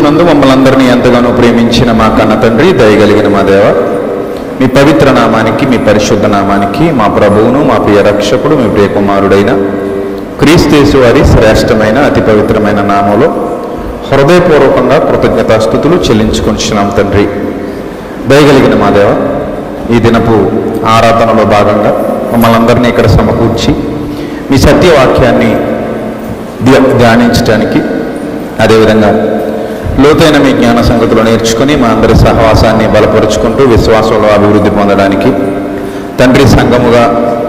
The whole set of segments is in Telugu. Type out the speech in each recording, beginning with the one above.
క్రీస్తునందు మమ్మల్ని అందరినీ ఎంతగానో ప్రేమించిన మా కన్న తండ్రి, దయగలిగిన మా దేవ, మీ పవిత్ర నామానికి, మీ పరిశుద్ధ నామానికి, మా ప్రభువును, మా ప్రియ రక్షకుడు, మీ ప్రియ కుమారుడైన క్రీస్తు వారి శ్రేష్టమైన అతి పవిత్రమైన నామంలో హృదయపూర్వకంగా కృతజ్ఞతాస్తుతులు చెల్లించుకొనిచున్నాం తండ్రి. దయగలిగిన మా దేవ, ఈ దినపు ఆరాధనలో భాగంగా మమ్మల్ని అందరినీ ఇక్కడ సమకూర్చి మీ సత్యవాక్యాన్ని ధ్యానించడానికి, అదేవిధంగా లోతైన మీ జ్ఞాన సంగతులు నేర్చుకుని మా అందరి సహవాసాన్ని బలపరుచుకుంటూ విశ్వాసంలో అభివృద్ధి పొందడానికి తండ్రి సంఘముగా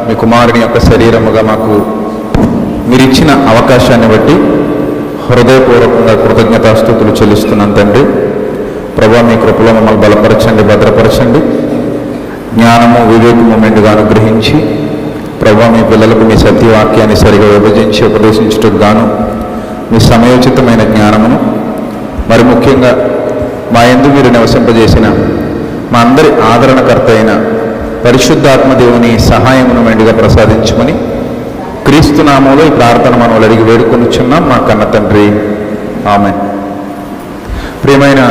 మీ కుమారుని యొక్క శరీరముగా మాకు మీరిచ్చిన అవకాశాన్ని బట్టి హృదయపూర్వకంగా కృతజ్ఞతాస్తుతులు చెల్లిస్తున్నాం తండ్రి. ప్రభువా, మీ కృపలో మమ్మల్ని బలపరచండి, భద్రపరచండి, జ్ఞానము వివేకము మెండుగా అనుగ్రహించి ప్రభువా, మీ పిల్లలకు మీ సత్యవాక్యాన్ని సరిగా విభజించి ఉపదేశించుటకు గాను మీ సమయోచితమైన జ్ఞానమును, మరి ముఖ్యంగా మా యందు మీరు నివసింపజేసిన మా అందరి ఆదరణకర్త అయిన పరిశుద్ధాత్మ దేవుని సహాయమును మెండుగా ప్రసాదించమని క్రీస్తు నామములో ఈ ప్రార్థన మనం అడిగి వేడుకొనిచున్నాం మా కన్న తండ్రి, ఆమేన్. ప్రియమైన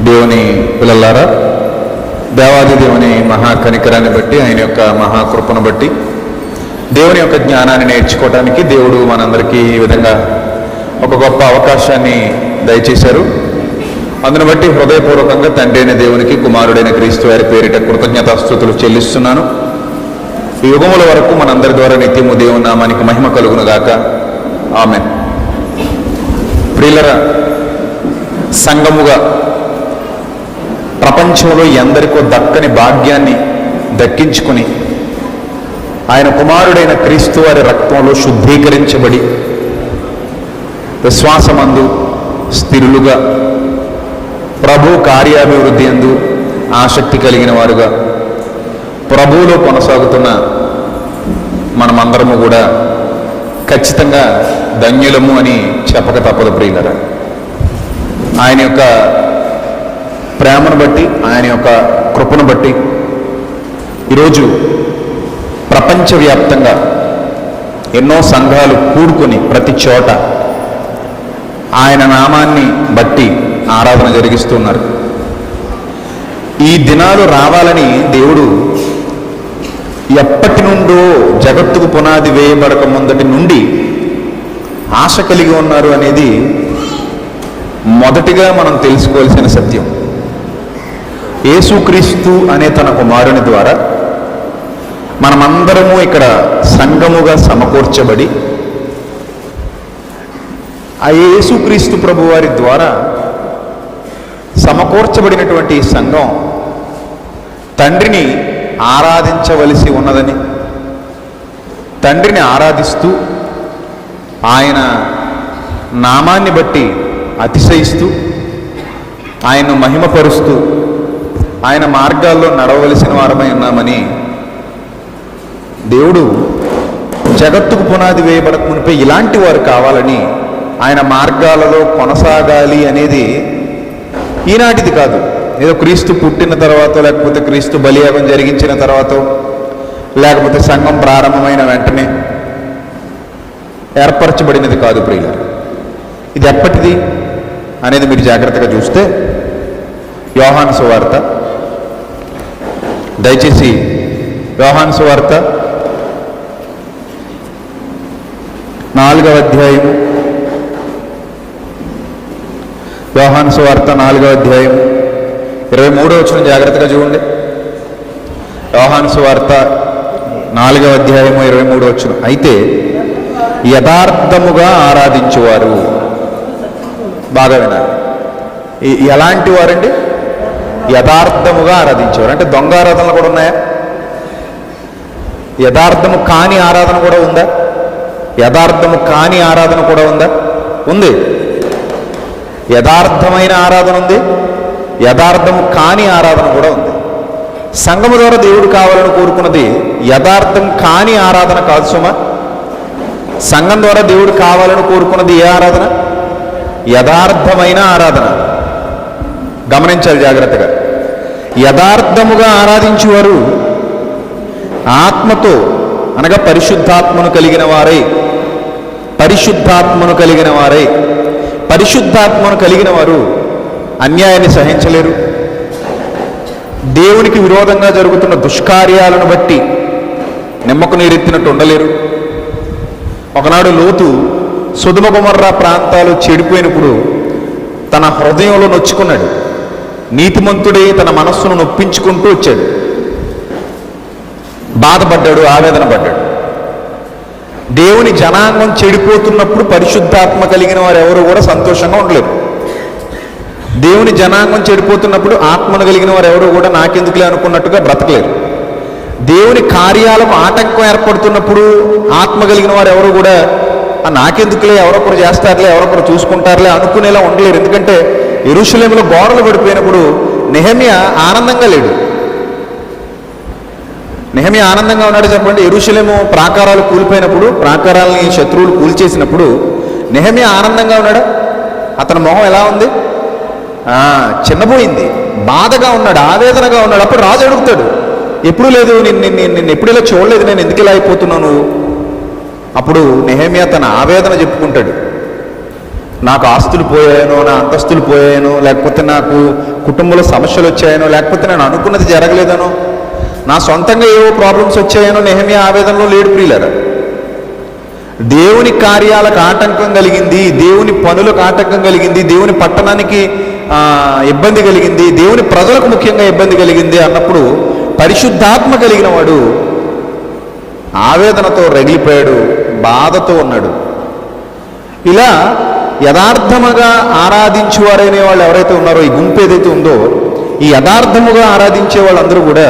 దేవుని పిల్లలారా, దేవాది దేవుని మహాకనికరాన్ని బట్టి, ఆయన యొక్క మహాకృపను బట్టి, దేవుని యొక్క జ్ఞానాన్ని నేర్చుకోవడానికి దేవుడు మనందరికీ ఈ విధంగా ఒక గొప్ప అవకాశాన్ని దయచేశారు. అందును బట్టి హృదయపూర్వకంగా తండ్రి అయిన దేవునికి, కుమారుడైన క్రీస్తు వారి పేరిట కృతజ్ఞతాస్తుతులు చెల్లిస్తున్నాను. ఈ యుగముల వరకు మనందరి ద్వారా నిత్యము దేవుని నామానికి మహిమ కలుగును గాక, ఆమేన్. ప్రియులరా, సంఘముగా ప్రపంచంలో ఎందరికో దక్కని భాగ్యాన్ని దక్కించుకుని ఆయన కుమారుడైన క్రీస్తు వారి రక్తంలో శుద్ధీకరించబడి విశ్వాసమందు స్థిరులుగా ప్రభు కార్యాభివృద్ధి యందు ఆసక్తి కలిగిన వారుగా ప్రభువులో కొనసాగుతున్న మనమందరము కూడా ఖచ్చితంగా ధన్యులము అని చెప్పక తప్పదు ప్రియులరా. ఆయన యొక్క ప్రేమను బట్టి, ఆయన యొక్క కృపను బట్టి ఈరోజు ప్రపంచవ్యాప్తంగా ఎన్నో సంఘాలు కూడుకొని ప్రతి చోట ఆయన నామాన్ని బట్టి ఆరాధన జరిగిస్తున్నారు. ఈ దినాలు రావాలని దేవుడు ఎప్పటి నుండో, జగత్తుకు పునాది వేయబడక ముందటి నుండి ఆశ కలిగి ఉన్నారు అనేది మొదటిగా మనం తెలుసుకోవాల్సిన సత్యం. యేసుక్రీస్తు అనే తన కుమారుని ద్వారా మనమందరము ఇక్కడ సంఘముగా సమకూర్చబడి, ఆ యేసుక్రీస్తు ప్రభు వారి ద్వారా సమకూర్చబడినటువంటి సంఘం తండ్రిని ఆరాధించవలసి ఉన్నదని, తండ్రిని ఆరాధిస్తూ ఆయన నామాన్ని బట్టి అతిశయిస్తూ, ఆయన్ను మహిమపరుస్తూ, ఆయన మార్గాల్లో నడవలసిన వారమై ఉన్నామని దేవుడు జగత్తుకు పునాది వేయబడక మునిపే ఇలాంటి వారు కావాలని, ఆయన మార్గాలలో కొనసాగాలి అనేది ఈనాటిది కాదు. ఏదో క్రీస్తు పుట్టిన తర్వాత, లేకపోతే క్రీస్తు బలియాగం జరిగించిన తర్వాత, లేకపోతే సంఘం ప్రారంభమైన వెంటనే ఏర్పరచబడినది కాదు ప్రియులారా. ఇది ఎప్పటిది అనేది మీరు జాగ్రత్తగా చూస్తే, యోహాను సువార్త, దయచేసి యోహాను సువార్త 4వ అధ్యాయము, యోహాను సువార్త 4వ అధ్యాయం 23వ వచనం జాగ్రత్తగా చూడండి. యోహాను సువార్త 4వ అధ్యాయము 23వ వచనం. అయితే యథార్థముగా ఆరాధించువారు, బాగా వినాలి, ఎలాంటి వారండి? యథార్థముగా ఆరాధించేవారు. అంటే దొంగ ఆరాధనలు కూడా ఉన్నాయా? యథార్థము కాని ఆరాధన కూడా ఉందా? యథార్థము కాని ఆరాధన కూడా ఉందా? ఉంది. యథార్థమైన ఆరాధన ఉంది, యథార్థము కాని ఆరాధన కూడా ఉంది. సంఘము ద్వారా దేవుడు కావాలని కోరుకున్నది యథార్థం కాని ఆరాధన కాదు సుమా. సంఘం ద్వారా దేవుడు కావాలని కోరుకున్నది ఏ ఆరాధన? యథార్థమైన ఆరాధన. గమనించాలి జాగ్రత్తగా. యథార్థముగా ఆరాధించేవారు ఆత్మతో, అనగా పరిశుద్ధాత్మను కలిగిన వారై పరిశుద్ధాత్మను కలిగిన వారు అన్యాయాన్ని సహించలేరు. దేవునికి విరోధంగా జరుగుతున్న దుష్కార్యాలను బట్టి నిమ్మకు నీరెత్తినట్టు ఉండలేరు. ఒకనాడు లోతు సొదొమ గొమొర్రా ప్రాంతాలు చెడిపోయినప్పుడు తన హృదయంలో నొచ్చుకున్నాడు. నీతిమంతుడే తన మనస్సును నొప్పించుకుంటూ వచ్చాడు. బాధపడ్డాడు, ఆవేదన పడ్డాడు. దేవుని జనాంగం చెడిపోతున్నప్పుడు పరిశుద్ధాత్మ కలిగిన వారు ఎవరు కూడా సంతోషంగా ఉండలేరు. దేవుని జనాంగం చెడిపోతున్నప్పుడు ఆత్మను కలిగిన వారు ఎవరు కూడా నాకెందుకులే అనుకున్నట్టుగా బ్రతకలేరు. దేవుని కార్యాలకు ఆటంకం ఏర్పడుతున్నప్పుడు ఆత్మ కలిగిన వారు ఎవరు కూడా నాకెందుకులే, ఎవరొకరు చేస్తారులే, ఎవరొకరు చూసుకుంటారులే అనుకునేలా ఉండలేరు. ఎందుకంటే యెరూషలేములో గోడలు పడిపోయినప్పుడు నెహెమ్యా ఆనందంగా లేడు. నెహెమ్యా ఆనందంగా ఉన్నాడు చెప్పండి? యెరూషలేము ప్రాకారాలు కూలిపోయినప్పుడు, ప్రాకారాలని శత్రువులు కూల్చేసినప్పుడు నెహెమ్యా ఆనందంగా ఉన్నాడా? అతని మొహం ఎలా ఉంది? చిన్నపోయింది, బాధగా ఉన్నాడు, ఆవేదనగా ఉన్నాడు. అప్పుడు రాజు అడుగుతాడు, ఎప్పుడు లేదు, నిన్ను ఎప్పుడు ఇలా చూడలేదు, నేను ఎందుకు ఇలా అయిపోతున్నాను? అప్పుడు నెహెమ్యా తన ఆవేదన చెప్పుకుంటాడు. నాకు ఆస్తులు పోయాయనో, నా అంతస్తులు పోయాయనో, లేకపోతే నాకు కుటుంబంలో సమస్యలు వచ్చాయనో, లేకపోతే నేను అనుకున్నది జరగలేదనో, నా సొంతంగా ఏవో ప్రాబ్లమ్స్ వచ్చాయనో నెహెమ్యా ఆవేదనలో లేడు. ప్రియులారా, దేవుని కార్యాలకు ఆటంకం కలిగింది, దేవుని పనులకు ఆటంకం కలిగింది, దేవుని పట్టణానికి ఇబ్బంది కలిగింది, దేవుని ప్రజలకు ముఖ్యంగా ఇబ్బంది కలిగింది అన్నప్పుడు పరిశుద్ధాత్మ కలిగిన వాడు ఆవేదనతో రగిలిపోయాడు, బాధతో ఉన్నాడు. ఇలా యథార్థముగా ఆరాధించేవారైన వాళ్ళు ఎవరైతే ఉన్నారో, ఈ గుంపు ఏదైతే ఉందో, ఈ యథార్థముగా ఆరాధించే వాళ్ళందరూ కూడా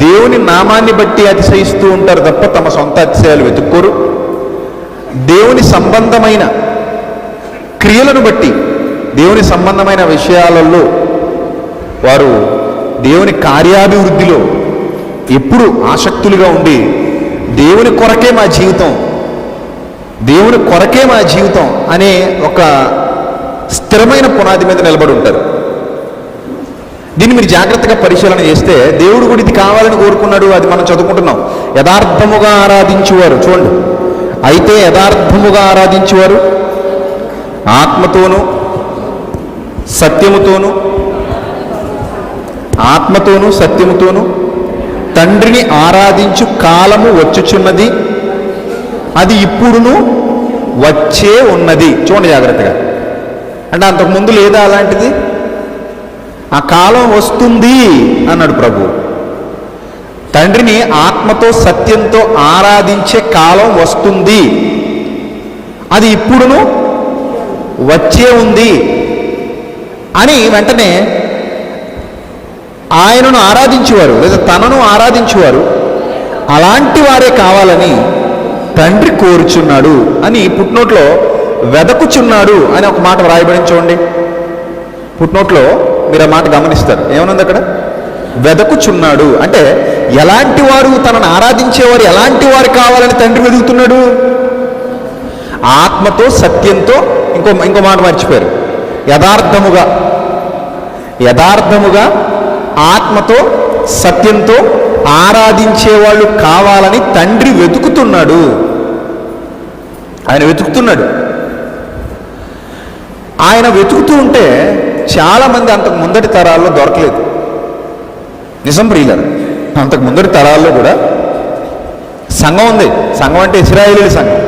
దేవుని నామాన్ని బట్టి అతిశయిస్తూ ఉంటారు తప్ప తమ సొంత అతిశయాలు వెతుక్కోరు. దేవుని సంబంధమైన క్రియలను బట్టి, దేవుని సంబంధమైన విషయాలలో వారు దేవుని కార్యాభివృద్ధిలో ఎప్పుడు ఆసక్తులుగా ఉండి దేవుని కొరకే మా జీవితం, దేవుని కొరకే మా జీవితం అనే ఒక స్థిరమైన పునాది మీద నిలబడి ఉంటారు. దీన్ని మీరు జాగ్రత్తగా పరిశీలన చేస్తే దేవుడు కూడా ఇది కావాలని కోరుకున్నాడు. అది మనం చదువుకుంటున్నాం. యథార్థముగా ఆరాధించేవారు, చూడండి, అయితే యథార్థముగా ఆరాధించేవారు ఆత్మతోనూ సత్యముతోనూ తండ్రిని ఆరాధించు కాలము వచ్చుచున్నది, అది ఇప్పుడును వచ్చే ఉన్నది. చూడండి జాగ్రత్తగా. అంటే అంతకుముందు లేదా అలాంటిది? ఆ కాలం వస్తుంది అన్నాడు ప్రభు. తండ్రిని ఆత్మతో సత్యంతో ఆరాధించే కాలం వస్తుంది, అది ఇప్పుడును వచ్చే ఉంది అని వెంటనే ఆయనను ఆరాధించేవారు లేదా తనను ఆరాధించేవారు అలాంటి వారే కావాలని తండ్రి కోరుచున్నాడు అని పుట్నోట్లో వెదకుచున్నాడు అని ఒక మాట వ్రాయబడింది. చూడండి, పుట్నోట్లో మీరు ఆ మాట గమనిస్తారు. ఏమనుంది అక్కడ? వెదకుచున్నాడు. అంటే ఎలాంటి వారు, తనను ఆరాధించేవారు ఎలాంటి వారు కావాలని తండ్రి వెతుకుతున్నాడు? ఆత్మతో సత్యంతో, ఇంకో మాట మర్చిపోయారు, యథార్థముగా ఆత్మతో సత్యంతో ఆరాధించేవాళ్ళు కావాలని తండ్రి వెతుకుతున్నాడు. ఆయన వెతుకుతున్నాడు. ఆయన వెతుకుతూ ఉంటే చాలామంది అంతకు ముందటి తరాల్లో దొరకలేదు. నిజం ప్రియులారా, అంతకు ముందటి తరాల్లో కూడా సంఘం ఉంది. సంఘం అంటే ఇశ్రాయేలీల సంఘం,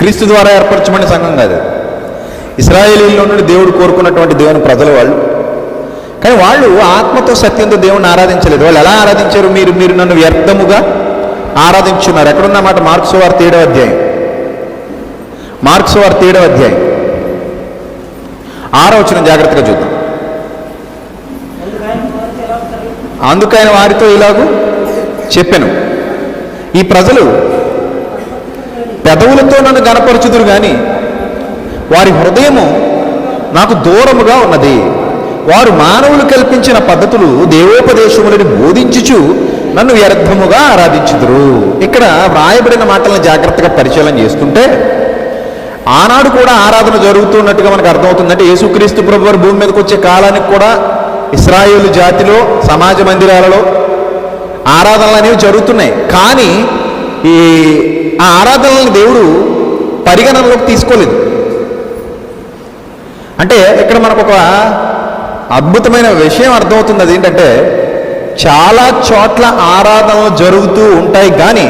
క్రీస్తు ద్వారా ఏర్పరచబడిన సంఘం కాదు. ఇశ్రాయేలీలో నుండి దేవుడు కోరుకున్నటువంటి దేవుని ప్రజల వాళ్ళు. కానీ వాళ్ళు ఆత్మతో సత్యంతో దేవుణ్ణి ఆరాధించలేదు. వాళ్ళు ఎలా ఆరాధించారు? మీరు నన్ను వ్యర్థముగా ఆరాధించున్నారు. ఎక్కడున్నమాట? మార్క్సు వార్త 7వ అధ్యాయం, 6వ వచనం జాగ్రత్తగా చూద్దాం. అందుకైన వారితో ఇలాగూ చెప్పెను, ఈ ప్రజలు పెదవులతో నన్ను గనపరచుదురు గాని వారి హృదయము నాకు దూరముగా ఉన్నది. వారు మానవులు కల్పించిన పద్ధతులు దేవోపదేశములని బోధించుచు నన్ను వ్యర్థముగా ఆరాధించుదురు. ఇక్కడ వ్రాయబడిన మాటలను జాగ్రత్తగా పరిశీలన చేస్తుంటే ఆనాడు కూడా ఆరాధన జరుగుతున్నట్టుగా మనకు అర్థమవుతుందంటే యేసుక్రీస్తు ప్రభువారు భూమి మీదకి వచ్చే కాలానికి కూడా ఇశ్రాయేలు జాతిలో సమాజ మందిరాలలో ఆరాధనలు అనేవి జరుగుతున్నాయి. కానీ ఆ ఆరాధనలను దేవుడు పరిగణనలోకి తీసుకోలేదు. అంటే ఇక్కడ మనకు ఒక అద్భుతమైన విషయం అర్థమవుతుంది. అదేంటంటే చాలా చోట్ల ఆరాధనలు జరుగుతూ ఉంటాయి, కానీ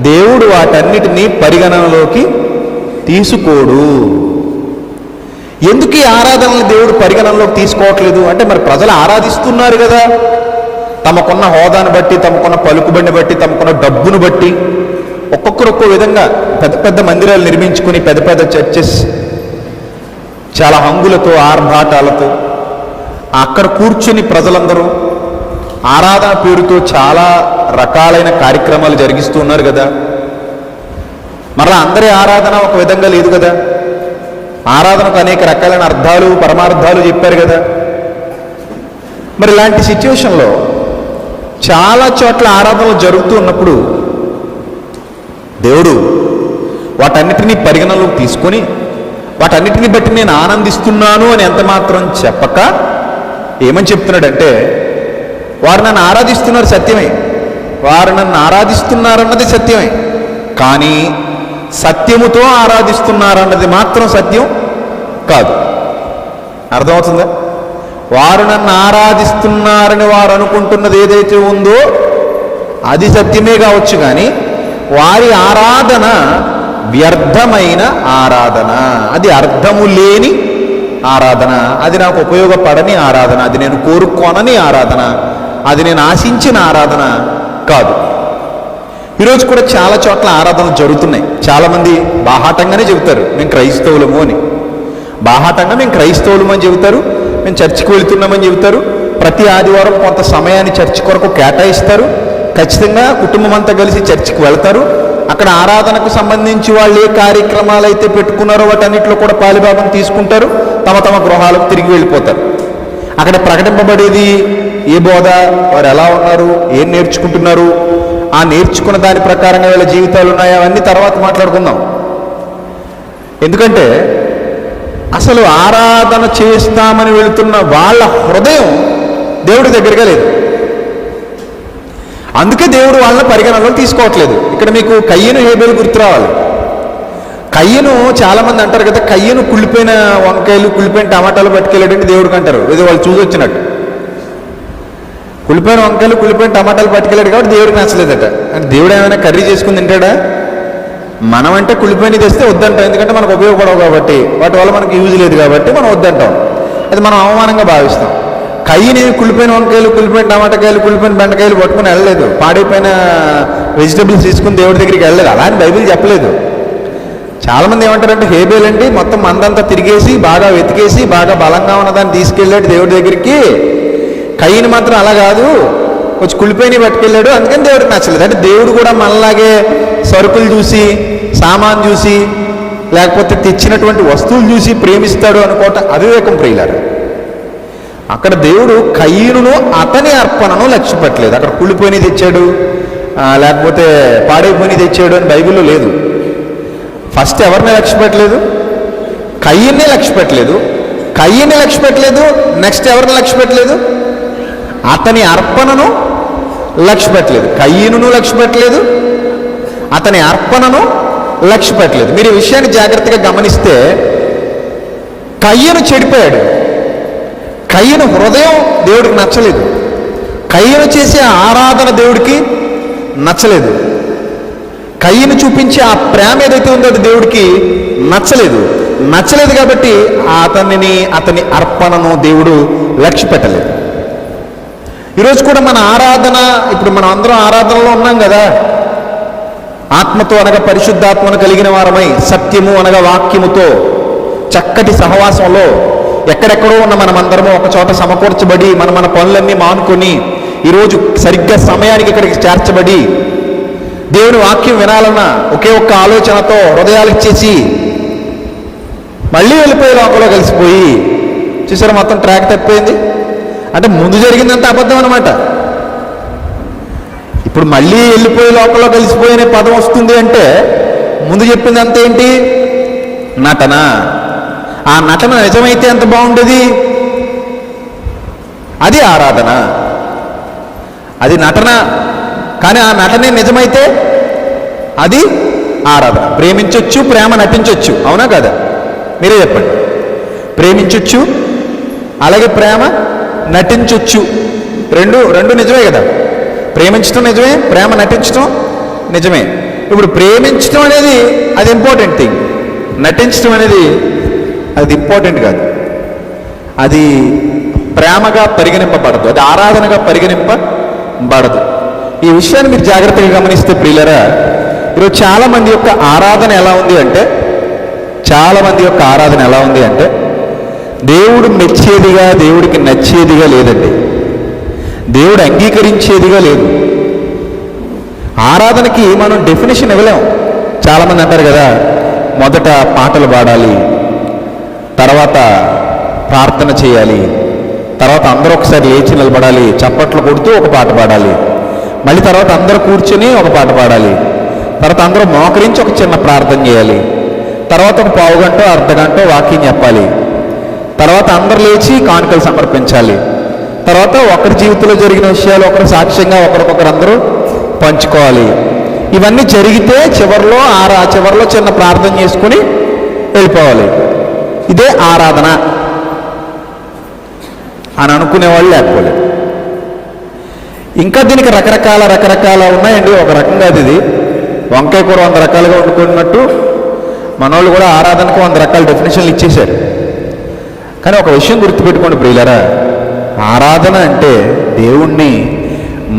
దేవుడు వాటన్నిటినీ పరిగణనలోకి తీసుకోడు. ఎందుకు ఈ ఆరాధనలు దేవుడు పరిగణనలోకి తీసుకోవట్లేదు అంటే, మరి ప్రజలు ఆరాధిస్తున్నారు కదా, తమకున్న హోదాను బట్టి, తమకున్న పలుకుబడిని బట్టి, తమకున్న డబ్బును బట్టి ఒక్కొక్కరు ఒక్కో విధంగా పెద్ద పెద్ద మందిరాలు నిర్మించుకుని, పెద్ద పెద్ద చర్చెస్, చాలా హంగులతో ఆర్భాటాలతో అక్కడ కూర్చుని ప్రజలందరూ ఆరాధన పేరుతో చాలా రకాలైన కార్యక్రమాలు జరిగిస్తూ ఉన్నారు కదా. మరలా అందరి ఆరాధన ఒక విధంగా లేదు కదా. ఆరాధనకు అనేక రకాలైన అర్థాలు, పరమార్థాలు చెప్పారు కదా. మరి ఇలాంటి సిచ్యువేషన్లో చాలా చోట్ల ఆరాధనలు జరుగుతూ ఉన్నప్పుడు దేవుడు వాటన్నిటినీ పరిగణనలోకి తీసుకొని, వాటన్నిటిని బట్టి నేను ఆనందిస్తున్నాను అని ఎంత మాత్రం చెప్పక ఏమని చెప్తున్నాడంటే, వారు నన్ను ఆరాధిస్తున్నారు సత్యమే, వారు నన్ను ఆరాధిస్తున్నారన్నది సత్యమే, కానీ సత్యముతో ఆరాధిస్తున్నారన్నది మాత్రం సత్యం కాదు. అర్థమవుతుందా? వారు నన్ను ఆరాధిస్తున్నారని వారు అనుకుంటున్నది ఏదైతే ఉందో అది సత్యమే కావచ్చు, కానీ వారి ఆరాధన వ్యర్థమైన ఆరాధన, అది అర్థము లేని ఆరాధన, అది నాకు ఉపయోగపడని ఆరాధన, అది నేను కోరుకోనని ఆరాధన, అది నేను ఆశించిన ఆరాధన కాదు. ఈరోజు కూడా చాలా చోట్ల ఆరాధనలు జరుగుతున్నాయి. చాలామంది బాహాటంగానే చెబుతారు మేము క్రైస్తవులము అని. బాహాటంగా మేము క్రైస్తవులము అని చెబుతారు, మేము చర్చికి వెళుతున్నామని చెబుతారు, ప్రతి ఆదివారం కొంత సమయాన్ని చర్చి కొరకు కేటాయిస్తారు, ఖచ్చితంగా కుటుంబం అంతా కలిసి చర్చికి వెళ్తారు, అక్కడ ఆరాధనకు సంబంధించి వాళ్ళు ఏ కార్యక్రమాలు అయితే పెట్టుకున్నారో వాటన్నిటిలో కూడా పాలిభాగం తీసుకుంటారు, తమ తమ గృహాలకు తిరిగి వెళ్ళిపోతారు. అక్కడ ప్రకటింపబడేది ఏ బోధ, వారు ఎలా ఉన్నారు, ఏం నేర్చుకుంటున్నారు, ఆ నేర్చుకున్న దాని ప్రకారంగా వీళ్ళ జీవితాలు ఉన్నాయా, అవన్నీ తర్వాత మాట్లాడుకుందాం. ఎందుకంటే అసలు ఆరాధన చేస్తామని వెళుతున్న వాళ్ళ హృదయం దేవుడి దగ్గరగా లేదు. అందుకే దేవుడు వాళ్ళని పరిగణనలో తీసుకోవట్లేదు. ఇక్కడ మీకు కయ్యను హేబేలు గుర్తు రావాలి. కయ్యను చాలామంది అంటారు కదా, కయ్యను కుళ్ళిపోయిన వంకాయలు, కుళ్ళిపోయిన టమాటాలు పట్టుకెళ్ళాడంటే దేవుడికి అంటారు, ఏదో వాళ్ళు చూసి వచ్చినట్టు. కుళ్ళిపోయిన వంకాయలు, కుళ్ళిపోయిన టమాటాలు పట్టుకెళ్ళాడు కాబట్టి దేవుడికి నచ్చలేదట. అంటే దేవుడు ఏమైనా కర్రీ చేసుకుని తింటాడా? మనం అంటే కుళ్ళిపోయినది తెస్తే వద్దంటాం, ఎందుకంటే మనకు ఉపయోగపడవు కాబట్టి, వాటి వల్ల మనకు యూజ్ లేదు కాబట్టి మనం వద్దంటాం. అది మనం అవమానంగా భావిస్తాం. కయ్యని కుళ్ళిపోయిన వంకాయలు, కుళ్ళిపోయిన టమాటాకాయలు, కుళ్ళిపోయిన బెండకాయలు పట్టుకుని వెళ్ళలేదు, పాడైపోయిన వెజిటబుల్స్ తీసుకుని దేవుడి దగ్గరికి వెళ్ళలేదు. అలా అని బైబిల్ చెప్పలేదు. చాలామంది ఏమంటారంటే, హేబేల్ అంటే మొత్తం మందంతా తిరిగేసి బాగా వెతికేసి బాగా బలంగా ఉన్నదాన్ని తీసుకెళ్ళాడు దేవుడి దగ్గరికి, కయ్యని మాత్రం అలా కాదు, కొంచెం కుళ్ళిపోయినవి పట్టుకెళ్ళాడు, అందుకని దేవుడికి నచ్చలేదు. అంటే దేవుడు కూడా మనలాగే సరుకులు చూసి, సామాన్ చూసి, లేకపోతే తెచ్చినటువంటి వస్తువులు చూసి ప్రేమిస్తాడు అనుకోవటం అవివేకం ప్రియులారా. అక్కడ దేవుడు కయ్యనును అతని అర్పణను లక్ష్య పెట్టలేదు. అక్కడ కుళ్ళిపోయినది తెచ్చాడు, లేకపోతే పాడైపోయినది తెచ్చాడు అని బైబిల్లో లేదు. ఫస్ట్ ఎవరిని లక్ష్య పెట్టలేదు? కయ్యన్నే లక్ష్య పెట్టలేదు. కయ్యన్ని లక్ష్య పెట్టలేదు, నెక్స్ట్ ఎవరిని లక్ష్య పెట్టలేదు? అతని అర్పణను లక్ష్య పెట్టలేదు. కయ్యనును లక్ష్య పెట్టలేదు, అతని అర్పణను లక్ష్య పెట్టలేదు. మీరు ఈ విషయాన్ని జాగ్రత్తగా గమనిస్తే కయ్యను చెడిపోయాడు. కయ్యను హృదయం దేవుడికి నచ్చలేదు. కయ్యను చేసే ఆరాధన దేవుడికి నచ్చలేదు. కయ్యను చూపించే ఆ ప్రేమ ఏదైతే ఉందో అది దేవుడికి నచ్చలేదు కాబట్టి అతని అర్పణను దేవుడు లక్ష్య పెట్టలేదు. ఈరోజు కూడా మన ఆరాధన, ఇప్పుడు మనం అందరం ఆరాధనలో ఉన్నాం కదా, ఆత్మతో అనగా పరిశుద్ధాత్మను కలిగిన వారమై, సత్యము అనగా వాక్యముతో చక్కటి సహవాసంలో ఎక్కడెక్కడో ఉన్న మనమందరము ఒక చోట సమకూర్చబడి మన పనులన్నీ మానుకొని ఈరోజు సరిగ్గా సమయానికి ఇక్కడికి చేర్చబడి దేవుని వాక్యం వినాలన్న ఒకే ఒక్క ఆలోచనతో హృదయాలు ఇచ్చేసి మళ్ళీ వెళ్ళిపోయే లోకంలో కలిసిపోయి, చూసారా మొత్తం ట్రాక్ తప్పిపోయింది. అంటే ముందు జరిగిందంతా అబద్ధం అనమాట. ఇప్పుడు మళ్ళీ వెళ్ళిపోయే లోకంలో కలిసిపోయిన పదం వస్తుంది అంటే ముందు చెప్పిందంతా ఏంటి? నటన. ఆ నటన నిజమైతే ఎంత బాగుండేది? అది ఆరాధన, అది నటన. కానీ ఆ నటనే నిజమైతే అది ఆరాధన. ప్రేమించవచ్చు, ప్రేమ నటించవచ్చు, అవునా కదా? మీరే చెప్పండి. ప్రేమించొచ్చు, అలాగే ప్రేమ నటించొచ్చు. రెండు నిజమే కదా. ప్రేమించడం నిజమే, ప్రేమ నటించడం నిజమే. ఇప్పుడు ప్రేమించడం అనేది అది ఇంపార్టెంట్ థింగ్, నటించడం అనేది అది ఇంపార్టెంట్ కాదు. అది ప్రేమగా పరిగణింపబడదు, అది ఆరాధనగా పరిగణింపబడదు. ఈ విషయాన్ని మీరు జాగ్రత్తగా గమనిస్తే ప్రియులరా, ఈరోజు చాలామంది యొక్క ఆరాధన ఎలా ఉంది అంటే దేవుడు మెచ్చేదిగా, దేవుడికి నచ్చేదిగా లేదండి. దేవుడు అంగీకరించేదిగా లేదు. ఆరాధనకి మనం డెఫినేషన్ ఇవ్వలేం. చాలామంది అంటారు కదా, మొదట పాటలు పాడాలి, తర్వాత ప్రార్థన చేయాలి, తర్వాత అందరూ ఒకసారి లేచి నిలబడాలి, చప్పట్లు కొడుతూ ఒక పాట పాడాలి, మళ్ళీ తర్వాత అందరూ కూర్చొని ఒక పాట పాడాలి, తర్వాత అందరూ మోకరించి ఒక చిన్న ప్రార్థన చేయాలి, తర్వాత ఒక పావుగంట అర్ధగంట వాక్యం చెప్పాలి, తర్వాత అందరు లేచి కానుకలు సమర్పించాలి, తర్వాత ఒకరి జీవితంలో జరిగిన విషయాలు ఒకరు సాక్ష్యంగా ఒకరికొకరు అందరూ పంచుకోవాలి. ఇవన్నీ జరిగితే చివరిలో చిన్న ప్రార్థన చేసుకుని వెళ్ళిపోవాలి. ఇదే ఆరాధన అని అనుకునేవాళ్ళు లేకపోలేదు. ఇంకా దీనికి రకరకాల ఉన్నాయండి. ఒక రకంగా ఇది వంకాయ కూర 100 రకాలుగా వండుకున్నట్టు మనోళ్ళు కూడా ఆరాధనకు 100 రకాల డెఫినేషన్లు ఇచ్చేశారు. కానీ ఒక విషయం గుర్తుపెట్టుకోండి ప్రియులారా, ఆరాధన అంటే దేవుణ్ణి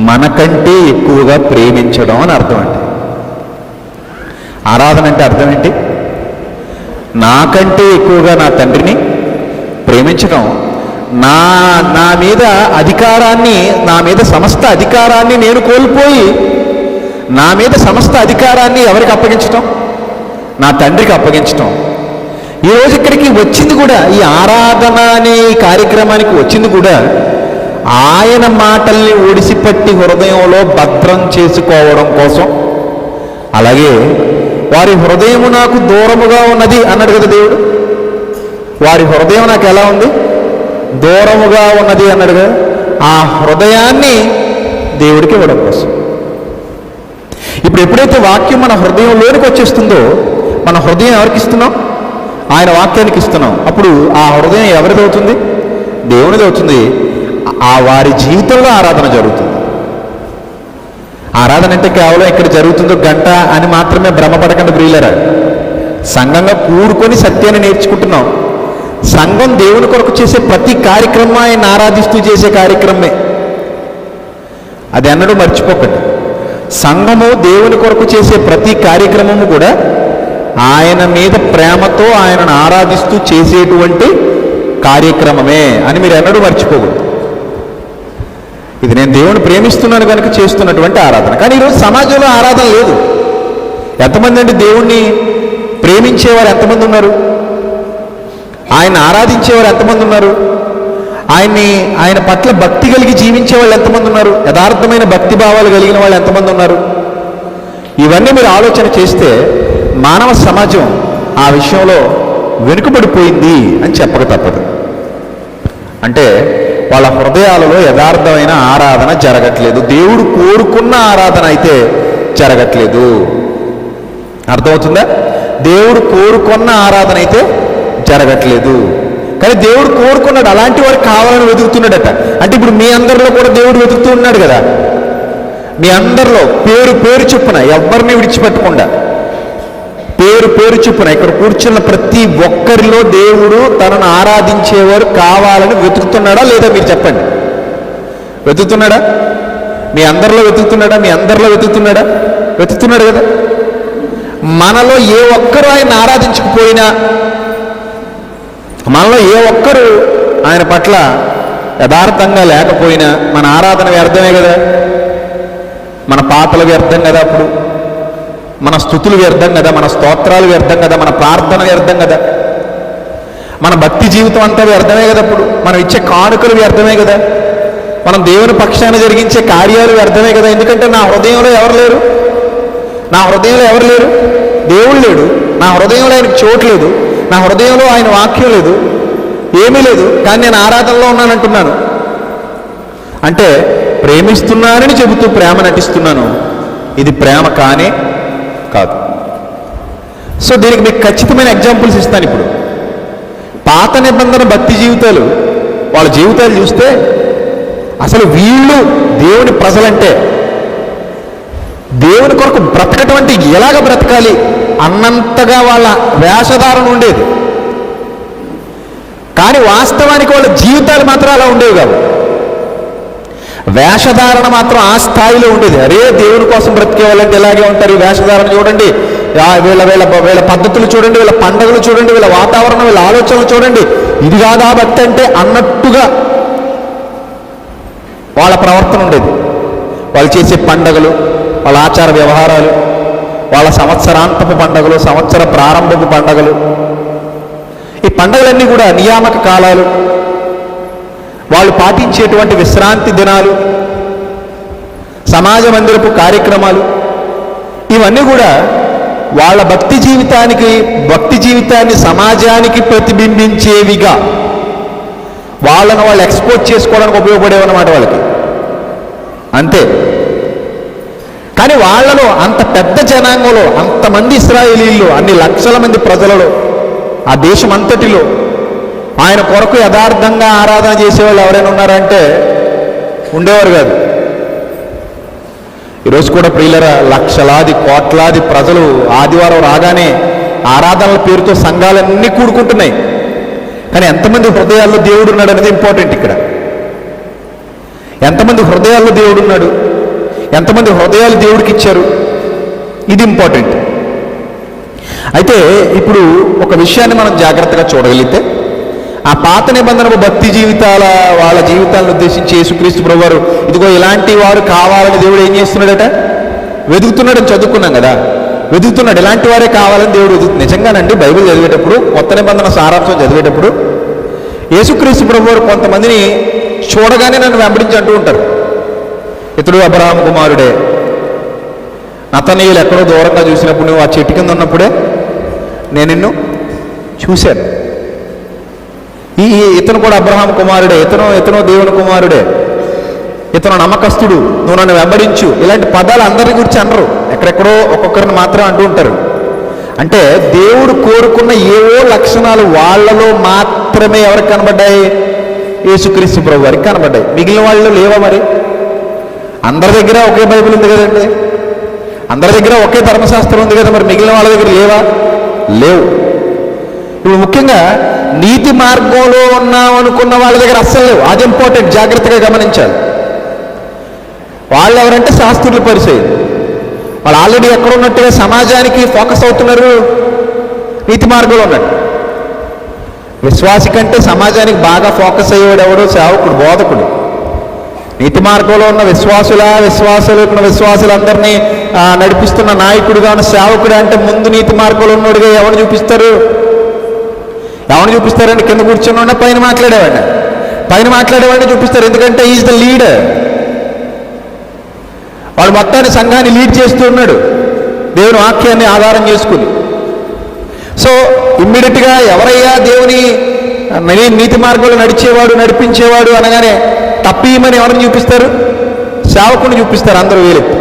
మనకంటే ఎక్కువగా ప్రేమించడం అని అర్థం. అంటే ఆరాధన అంటే అర్థం ఏంటి? నాకంటే ఎక్కువగా నా తండ్రిని ప్రేమించడం, నా మీద అధికారాన్ని, నా మీద సమస్త అధికారాన్ని నేను కోల్పోయి నా మీద సమస్త అధికారాన్ని ఎవరికి అప్పగించటం? నా తండ్రికి అప్పగించటం. ఈరోజు ఇక్కడికి వచ్చింది కూడా, ఈ ఆరాధన అనే ఈ కార్యక్రమానికి వచ్చింది కూడా ఆయన మాటల్ని ఒడిసిపట్టి హృదయంలో భద్రం చేసుకోవడం కోసం. అలాగే వారి హృదయము నాకు దూరముగా ఉన్నది అన్నాడు కదా దేవుడు. వారి హృదయం నాకు ఎలా ఉంది? దూరముగా ఉన్నది అన్నాడు కదా. ఆ హృదయాన్ని దేవుడికి ఇవ్వడం కోసం. ఇప్పుడు ఎప్పుడైతే వాక్యం మన హృదయంలోనికి వచ్చేస్తుందో, మన హృదయం ఎవరికి ఇస్తున్నాం? ఆయన వాక్యానికి ఇస్తున్నాం. అప్పుడు ఆ హృదయం ఎవరిది అవుతుంది? దేవునిది అవుతుంది. ఆ వారి జీవితంలో ఆరాధన జరుగుతుంది. ఆరాధన అంటే కేవలం ఇక్కడ జరుగుతుందో గంట అని మాత్రమే భ్రమపడకండి ప్రియులరా. సంఘంగా కూడుకొని సత్యాన్ని నేర్చుకుంటున్నాం. సంఘం దేవుని కొరకు చేసే ప్రతి కార్యక్రమం ఆయన ఆరాధిస్తూ చేసే కార్యక్రమమే. అది అన్నడూ మర్చిపోకండి. సంఘము దేవుని కొరకు చేసే ప్రతి కార్యక్రమము కూడా ఆయన మీద ప్రేమతో ఆయనను ఆరాధిస్తూ చేసేటువంటి కార్యక్రమమే అని మీరు ఎన్నడూ మర్చిపోకూడదు. ఇది నేను దేవుని ప్రేమిస్తున్నాను కనుక చేస్తున్నటువంటి ఆరాధన. కానీ ఈరోజు సమాజంలో ఆరాధన లేదు. ఎంతమంది అండి దేవుణ్ణి ప్రేమించేవారు ఎంతమంది ఉన్నారు? ఆయన ఆరాధించేవారు ఎంతమంది ఉన్నారు? ఆయన పట్ల భక్తి కలిగి జీవించే వాళ్ళు ఎంతమంది ఉన్నారు? యథార్థమైన భక్తి భావాలు కలిగిన వాళ్ళు ఎంతమంది ఉన్నారు? ఇవన్నీ మీరు ఆలోచన చేస్తే మానవ సమాజం ఆ విషయంలో వెనుకబడిపోయింది అని చెప్పక తప్పదు. అంటే వాళ్ళ హృదయాలలో యథార్థమైన ఆరాధన జరగట్లేదు. దేవుడు కోరుకున్న ఆరాధన అయితే జరగట్లేదు. అర్థమవుతుందా? దేవుడు కోరుకున్న ఆరాధన అయితే జరగట్లేదు. కానీ దేవుడు కోరుకున్నాడు, అలాంటి వారికి కావాలని వెతుకుతున్నాడట. అంటే ఇప్పుడు మీ అందరిలో కూడా దేవుడు వెతుకుతూ ఉన్నాడు కదా. మీ అందరిలో పేరు చొప్పున ఎవరిని విడిచిపెట్టకుండా పేరు చొప్పున ఇక్కడ కూర్చున్న ప్రతి ఒక్కరిలో దేవుడు తనను ఆరాధించేవారు కావాలని వెతుకుతున్నాడా లేదా? మీరు చెప్పండి. వెతుకుతున్నాడా? మీ అందరిలో వెతుకుతున్నాడా? వెతుకుతున్నాడు కదా. మనలో ఏ ఒక్కరు ఆయన ఆరాధించకపోయినా, మనలో ఏ ఒక్కరు ఆయన పట్ల యథార్థంగా లేకపోయినా మన ఆరాధన వ్యర్థమే కదా. మన పాటలు వ్యర్థం కదా, అప్పుడు మన స్తుతులు వ్యర్థం కదా, మన స్తోత్రాలు వ్యర్థం కదా, మన ప్రార్థన వ్యర్థం కదా, మన భక్తి జీవితం అంతా వ్యర్థమే కదా. అప్పుడు మనం ఇచ్చే కానుకలు వ్యర్థమే కదా, మనం దేవుని పక్షాన జరిగించే కార్యాలు వ్యర్థమే కదా. ఎందుకంటే నా హృదయంలో ఎవరు లేరు? దేవుడు లేడు. నా హృదయంలో ఆయనకు చోటు లేదు. నా హృదయంలో ఆయన వాక్యం లేదు, ఏమీ లేదు. కానీ నేను ఆరాధనలో ఉన్నానంటున్నాను. అంటే ప్రేమిస్తున్నానని చెబుతూ ప్రేమ నటిస్తున్నాను. ఇది ప్రేమ కానే కాదు. సో దీనికి మీకు ఖచ్చితమైన ఎగ్జాంపుల్స్ ఇస్తాను. పాత నిబంధన భక్తి జీవితాలు, వాళ్ళ జీవితాలు చూస్తే అసలు వీళ్ళు దేవుని ప్రజలంటే దేవుని కొరకు బ్రతకటం అంటే ఎలాగ బ్రతకాలి అన్నంతగా వాళ్ళ వేషధారణ ఉండేది. కానీ వాస్తవానికి వాళ్ళ జీవితాలు మాత్రం అలా ఉండేవి కావు. వేషధారణ మాత్రం ఆ స్థాయిలో ఉండేది. అరే దేవుని కోసం బ్రతికే వాళ్ళంటే ఇలాగే ఉంటారు. ఈ వేషధారణ చూడండి, వీళ్ళ వీళ్ళ వీళ్ళ పద్ధతులు చూడండి, వీళ్ళ పండుగలు చూడండి, వీళ్ళ వాతావరణం, వీళ్ళ ఆలోచనలు చూడండి, ఇది కాదా భక్తి అంటే అన్నట్టుగా వాళ్ళ ప్రవర్తన ఉండేది. వాళ్ళు చేసే పండుగలు, వాళ్ళ ఆచార వ్యవహారాలు, వాళ్ళ సంవత్సరాంతపు పండుగలు, సంవత్సర ప్రారంభపు పండుగలు, ఈ పండుగలన్నీ కూడా నియామక కాలాలు, వాళ్ళు పాటించేటువంటి విశ్రాంతి దినాలు, సమాజ మందిరపు కార్యక్రమాలు, ఇవన్నీ కూడా వాళ్ళ భక్తి జీవితాన్ని సమాజానికి ప్రతిబింబించేవిగా వాళ్ళను వాళ్ళు ఎక్స్పోజ్ చేసుకోవడానికి ఉపయోగపడేవన్నమాట వాళ్ళకి, అంతే. కానీ వాళ్ళలో అంత పెద్ద జనాంగంలో, అంతమంది ఇశ్రాయేలీల్లో, అన్ని లక్షల మంది ప్రజలలో, ఆ దేశం అంతటిలో ఆయన కొరకు యథార్థంగా ఆరాధన చేసేవాళ్ళు ఎవరైనా ఉన్నారంటే ఉండేవారు కాదు. ఈరోజు కూడా ప్రియులరా, లక్షలాది కోట్లాది ప్రజలు ఆదివారం రాగానే ఆరాధనల పేరుతో సంఘాలన్నీ కూడుకుంటున్నాయి. కానీ ఎంతమంది హృదయాల్లో దేవుడు ఉన్నాడు అనేది ఇంపార్టెంట్. ఇక్కడ ఎంతమంది హృదయాల్లో దేవుడు ఉన్నాడు, ఎంతమంది హృదయాలు దేవుడికి ఇచ్చారు, ఇది ఇంపార్టెంట్. అయితే ఇప్పుడు ఒక విషయాన్ని మనం జాగ్రత్తగా చూడగలిగితే, ఆ పాత నిబంధన భక్తి జీవితాల వాళ్ళ జీవితాలను ఉద్దేశించి యేసుక్రీస్తు ప్రభువారు ఇదిగో ఇలాంటి వారు కావాలని దేవుడు ఏం చేస్తున్నాడట, వెతుకుతున్నాడని చదువుకున్నాం కదా, వెతుకుతున్నాడు. ఇలాంటి వారే కావాలని దేవుడు వెతుకుతున్నాడు. నిజంగానండి బైబిల్ చదివేటప్పుడు, కొత్త నిబంధన సారాంశం చదివేటప్పుడు యేసుక్రీస్తు ప్రభువారు కొంతమందిని చూడగానే నన్ను వెంబడించి అంటూ ఉంటారు, ఇతడు అబ్రహాము కుమారుడే, నతనీయులు ఎక్కడో దూరంగా చూసినప్పుడు నువ్వు ఆ చెట్టు కింద ఉన్నప్పుడే నేను నిన్ను చూశాను, ఇతను కూడా అబ్రహాము కుమారుడే, ఇతను దేవుని కుమారుడే, ఇతను నమ్మకస్తుడు, నువ్వు నన్ను వెంబడించు. ఇలాంటి పదాలు అందరి గురించి అనరు, ఎక్కడెక్కడో ఒక్కొక్కరిని మాత్రం అంటూ ఉంటారు. అంటే దేవుడు కోరుకున్న ఏవో లక్షణాలు వాళ్ళలో మాత్రమే ఎవరికి కనబడ్డాయి, యేసుక్రీస్తు ప్రభు వారికి కనబడ్డాయి. మిగిలిన వాళ్ళు లేవా? మరి అందరి దగ్గర ఒకే బైబిల్ ఉంది కదండి, అందరి దగ్గర ఒకే ధర్మశాస్త్రం ఉంది కదా, మరి మిగిలిన వాళ్ళ దగ్గర లేవా? లేవు. ఇప్పుడు ముఖ్యంగా నీతి మార్గంలో ఉన్నాం అనుకున్న వాళ్ళ దగ్గర అస్సలు లేవు. అది ఇంపార్టెంట్, జాగ్రత్తగా గమనించాలి. వాళ్ళు ఎవరంటే శాస్త్రులు, పరిసయ్యులు. వాళ్ళు ఆల్రెడీ ఎక్కడ ఉన్నట్టుగా సమాజానికి ఫోకస్ అవుతున్నారు, నీతి మార్గంలో ఉన్నట్టు. విశ్వాసి కంటే సమాజానికి బాగా ఫోకస్ అయ్యేవాడు ఎవడో సేవకుడు, బోధకుడు. నీతి మార్గంలో ఉన్న విశ్వాసులందరినీ నడిపిస్తున్న నాయకుడుగా ఉన్న సేవకుడు అంటే ముందు నీతి మార్గంలో ఉన్నోడుగా ఎవరిని చూపిస్తారు? చూపిస్తారంటే కింద కూర్చున్న పైన మాట్లాడేవాడిని చూపిస్తారు. ఎందుకంటే ఈజ్ ద లీడర్. వాడు మొత్తాన్ని సంఘాన్ని లీడ్ చేస్తూ ఉన్నాడు దేవుని వాక్యాన్ని ఆధారం చేసుకుని. సో ఇమ్మీడియట్గా ఎవరయ్యా దేవుని నీతి మార్గంలో నడిపించేవాడు అనగానే తప్పీమని ఎవరిని చూపిస్తారు? సేవకుని చూపిస్తారు అందరూ వేలెత్తి.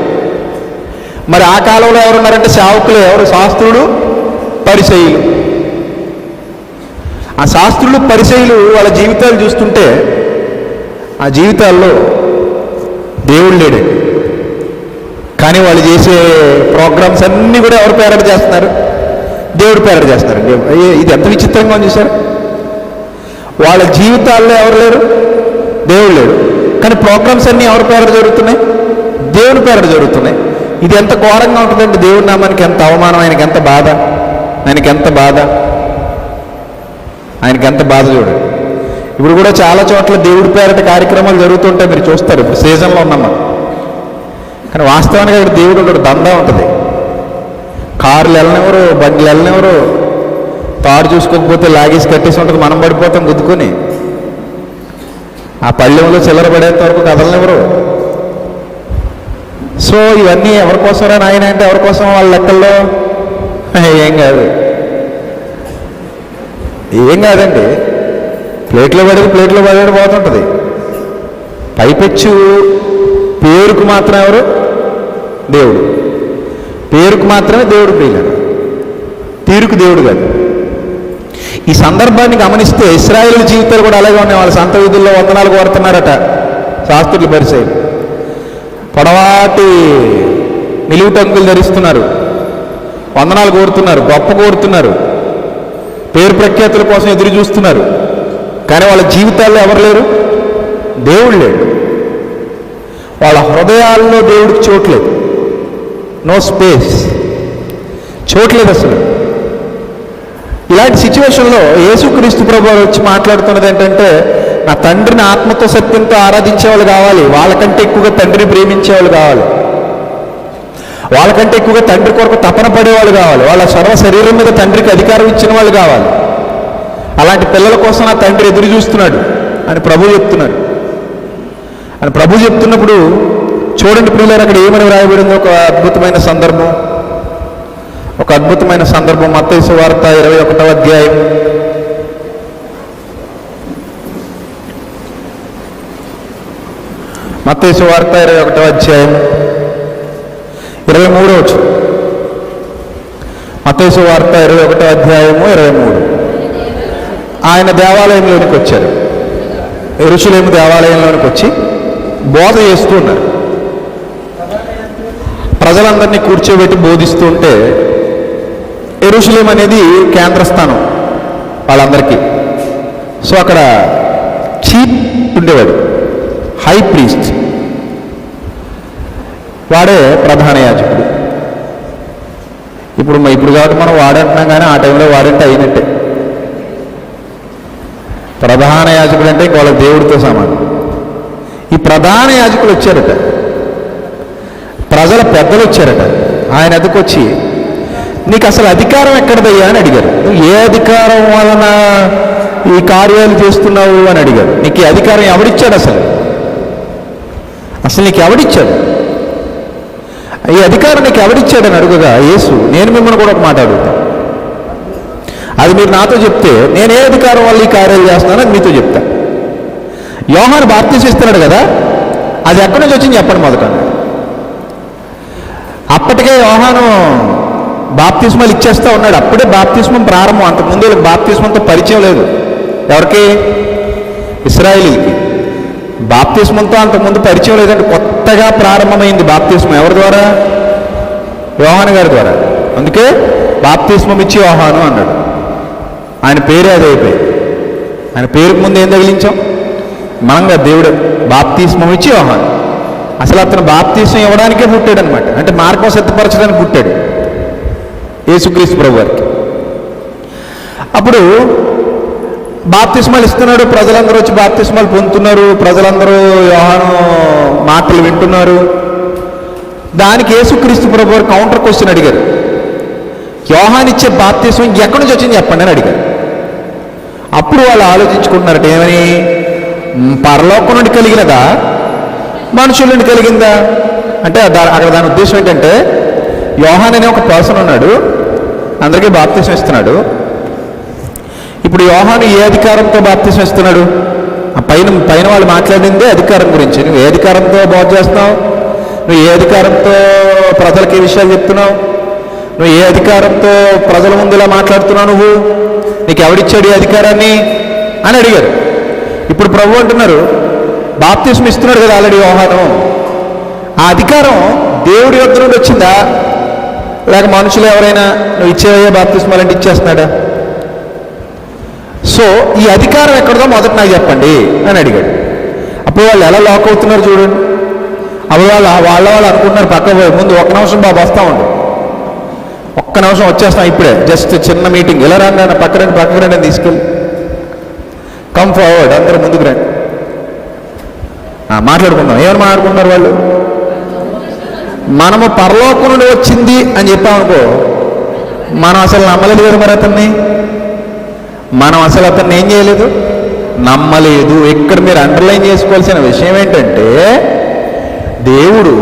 మరి ఆ కాలంలో ఎవరున్నారంటే సేవకులే. ఎవరు? శాస్త్రులు, పరిసయ్యులు. ఆ శాస్త్రులు, పరిసయ్యులు వాళ్ళ జీవితాలు చూస్తుంటే ఆ జీవితాల్లో దేవుడు లేడే. కానీ వాళ్ళు చేసే ప్రోగ్రామ్స్ అన్నీ కూడా ఎవరు పేరట చేస్తున్నారు? దేవుడు పేరట చేస్తున్నారు. ఇది ఎంత విచిత్రంగా ఉంది చూసారు. వాళ్ళ జీవితాల్లో ఎవరు లేరు? దేవుడు లేడు. కానీ ప్రోగ్రామ్స్ అన్నీ ఎవరి పేరట జరుగుతున్నాయి? దేవుని పేరట జరుగుతున్నాయి. ఇది ఎంత ఘోరంగా ఉంటుందంటే దేవుడి నామానికి ఎంత అవమానం, ఆయనకి ఎంత బాధ, ఆయనకి ఎంత బాధ చూడండి. ఇప్పుడు కూడా చాలా చోట్ల దేవుడి పేరట కార్యక్రమాలు జరుగుతుంటాయి, మీరు చూస్తారు. ఇప్పుడు సీజన్లో ఉన్నామా. కానీ వాస్తవానికి అక్కడ దేవుడు ఒకటి దందా ఉంటుంది. కార్లు వెళ్ళనివ్వరు, బండ్లు వెళ్ళనివ్వరు, తాడు చూసుకోకపోతే లాగేసి కట్టేసి ఉంటుంది, మనం పడిపోతాం గుద్దుకొని. ఆ పళ్ళెంలో చిల్లర పడేంత వరకు కదలనివ్వరు. సో ఇవన్నీ ఎవరి కోసరా నాయన అంటే ఎవరి కోసం? వాళ్ళ లెక్కల్లో ఏం కాదండి. ప్లేట్లో పడేది పోతుంటుంది. పైపెచ్చు పేరుకు మాత్రం ఎవరు? దేవుడు. పేరుకు మాత్రమే దేవుడు ప్రియులు, తీరుకు దేవుడు కాదు. ఈ సందర్భాన్ని గమనిస్తే ఇశ్రాయేలు జీవితాలు కూడా అలాగే ఉన్నాయి. వాళ్ళ సంత వీధుల్లో వందనాలు కోరుతున్నారట శాస్త్రులు, పరిసయ్యులు. పొడవాటి నిలువు టంకులు ధరిస్తున్నారు, వందనాలు కోరుతున్నారు, గొప్ప కోరుతున్నారు, పేరు ప్రఖ్యాతుల కోసం ఎదురు చూస్తున్నారు. కానీ వాళ్ళ జీవితాల్లో ఎవరు లేరు? దేవుడు లేడు. వాళ్ళ హృదయాల్లో దేవుడికి చోట్లేదు. నో స్పేస్, చోట్లేదు అసలు. ఇలాంటి సిచ్యువేషన్లో యేసుక్రీస్తు ప్రభువు వచ్చి మాట్లాడుతున్నది ఏంటంటే, నా తండ్రిని ఆత్మతో సత్యంతో ఆరాధించేవాళ్ళు కావాలి, వాళ్ళకంటే ఎక్కువగా తండ్రిని ప్రేమించేవాళ్ళు కావాలి, వాళ్ళకంటే ఎక్కువగా తండ్రి కొరకు తపన పడేవాళ్ళు కావాలి, వాళ్ళ సర్వ శరీరం మీద తండ్రికి అధికారం ఇచ్చిన వాళ్ళు కావాలి. అలాంటి పిల్లల కోసం నా తండ్రి ఎదురు చూస్తున్నాడు అని ప్రభువు చెప్తున్నాడు. అని ప్రభువు చెప్తున్నప్పుడు చూడండి ప్రియులారా, అక్కడ ఏమని వ్రాయబడిందో ఒక అద్భుతమైన సందర్భం. మత్తయి సువార్త 21వ అధ్యాయం. మత్తయి సువార్త 21వ అధ్యాయం 23వ వచనం. మత్తయి సువార్త 21వ అధ్యాయము 23. ఆయన దేవాలయంలోనికి వచ్చారు. యెరూషలేము దేవాలయంలోనికి వచ్చి బోధ చేస్తూ ఉన్నారు. ప్రజలందరినీ కూర్చోబెట్టి బోధిస్తూ ఉంటే, యెరూషలేము అనేది కేంద్రస్థానం వాళ్ళందరికీ. సో అక్కడ చీఫ్ ఉండేవాడు, హై ప్రీస్ట్, వాడే ప్రధాన యాజకుడు. ఇప్పుడు కాబట్టి మనం వాడంటున్నాం, కానీ ఆ టైంలో వాడంటే అయినట్టే. ప్రధాన యాజకుడు అంటే వాళ్ళ దేవుడితో సమానం. ఈ ప్రధాన యాజకులు వచ్చారట, ప్రజల పెద్దలు వచ్చారట. ఆయన ఎదుకొచ్చి, నీకు అసలు అధికారం ఎక్కడదయ్యా అని అడిగారు. నువ్వు ఏ అధికారం వలన ఈ కార్యాలు చేస్తున్నావు అని అడిగారు. నీకు ఈ అధికారం ఎవడిచ్చాడు? అసలు నీకు ఎవడిచ్చాడు? ఈ అధికారం నీకు ఎవడిచ్చాడని అడుగుగా యేసు, నేను మిమ్మల్ని కూడా ఒక మాట అడుగుతాను, అది మీరు నాతో చెప్తే నేను ఏ అధికారం వల్ల ఈ కార్యాలు చేస్తున్నానని మీతో చెప్తా. యోహాను బాప్తిసం ఇస్తున్నాడు కదా, అది ఎక్కడి నుంచి వచ్చింది చెప్పండి మొదట. అప్పటికే యోహాను బాప్తిస్మాలు ఇచ్చేస్తూ ఉన్నాడు. అప్పుడే బాప్తిస్మం ప్రారంభం. అంతకుముందు వీళ్ళకి బాప్తిస్మంతో పరిచయం లేదు. ఎవరికి? ఇశ్రాయేలీకి. బాప్తిస్మంతో అంతకుముందు పరిచయం లేదంటే కొత్తగా ప్రారంభమైంది బాప్తిస్మం. ఎవరి ద్వారా? యోహాను గారి ద్వారా. అందుకే బాప్తిస్మం ఇచ్చి యోహాను అన్నాడు. ఆయన పేరే అది అయిపోయింది. ఆయన పేరుకు ముందు ఏం తగిలించాం? మనంగా దేవుడు బాప్తిస్మం ఇచ్చి యోహాను. అసలు అతను బాప్తిస్మం ఇవ్వడానికే పుట్టాడు అనమాట. అంటే మార్గం సిద్ధపరచడానికి పుట్టాడు యేసుక్రీస్తు ప్రభు వారికి. అప్పుడు బాప్తిస్మాలు ఇస్తున్నాడు, ప్రజలందరూ వచ్చి బాప్తిస్మాలు పొందుతున్నారు, ప్రజలందరూ యోహాను మాటలు వింటున్నారు. దానికి యేసుక్రీస్తు ప్రభు వారు కౌంటర్ క్వశ్చన్ అడిగారు. యోహాను ఇచ్చే బాప్తిస్మం ఎక్కడి నుంచి వచ్చింది చెప్పండి అని అడిగారు. అప్పుడు వాళ్ళు ఆలోచించుకుంటున్నారట, ఏమని? పరలోకం నుండి కలిగినదా, మనుషుల నుండి కలిగిందా అంటే అక్కడ దాని ఉద్దేశం ఏంటంటే, యోహాను అనే ఒక పర్సన్ ఉన్నాడు, అందరికీ బాప్తిసం ఇస్తున్నాడు. ఇప్పుడు యోహాను ఏ అధికారంతో బాప్తిసం ఇస్తున్నాడు? పైన వాళ్ళు మాట్లాడిందే అధికారం గురించి. నువ్వు ఏ అధికారంతో బోధ చేస్తున్నావు? నువ్వు ఏ అధికారంతో ప్రజలకి ఈ విషయాలు చెప్తున్నావు? నువ్వు ఏ అధికారంతో ప్రజల ముందు ఇలా మాట్లాడుతున్నావు? నువ్వు నీకు ఎవడిచ్చాడు ఈ అధికారాన్ని అని అడిగారు. ఇప్పుడు ప్రభు అంటున్నారు, బాప్తిసం ఇస్తున్నాడు కదా ఆల్రెడీ యోహాను, ఆ అధికారం దేవుడి వద్ద నుండి వచ్చిందా, లేక మనుషులు ఎవరైనా నువ్వు ఇచ్చేవే బాప్తిస్మాలు అంటే ఇచ్చేస్తున్నాడా? సో ఈ అధికారం ఎక్కడదో మొదట నాకు చెప్పండి అని అడిగాడు. అప్పుడు వాళ్ళు ఎలా లాక్ అవుతున్నారు చూడండి. అప్పుడు వాళ్ళు అనుకుంటున్నారు, పక్క పోయి ముందు ఒక్క నిమిషం బాబు వస్తూ ఉండు, ఒక్క నిమిషం వచ్చేస్తాం ఇప్పుడే, జస్ట్ చిన్న మీటింగ్, ఇలా రండి అన్న, పక్క రండి తీసుకెళ్ళి, కమ్ ఫార్వర్డ్, అందరూ ముందుకు రండి, మాట్లాడుకుందాం. ఏమని మాట్లాడుకున్నారు వాళ్ళు? మనము పరలోకం నుండి వచ్చింది అని చెప్పామనుకో, మనం అసలు నమ్మలేదు కదా మరి అతన్ని. మనం అసలు అతన్ని ఏం చేయలేదు, నమ్మలేదు. ఇక్కడ మీరు అండర్లైన్ చేసుకోవాల్సిన విషయం ఏంటంటే, దేవుడు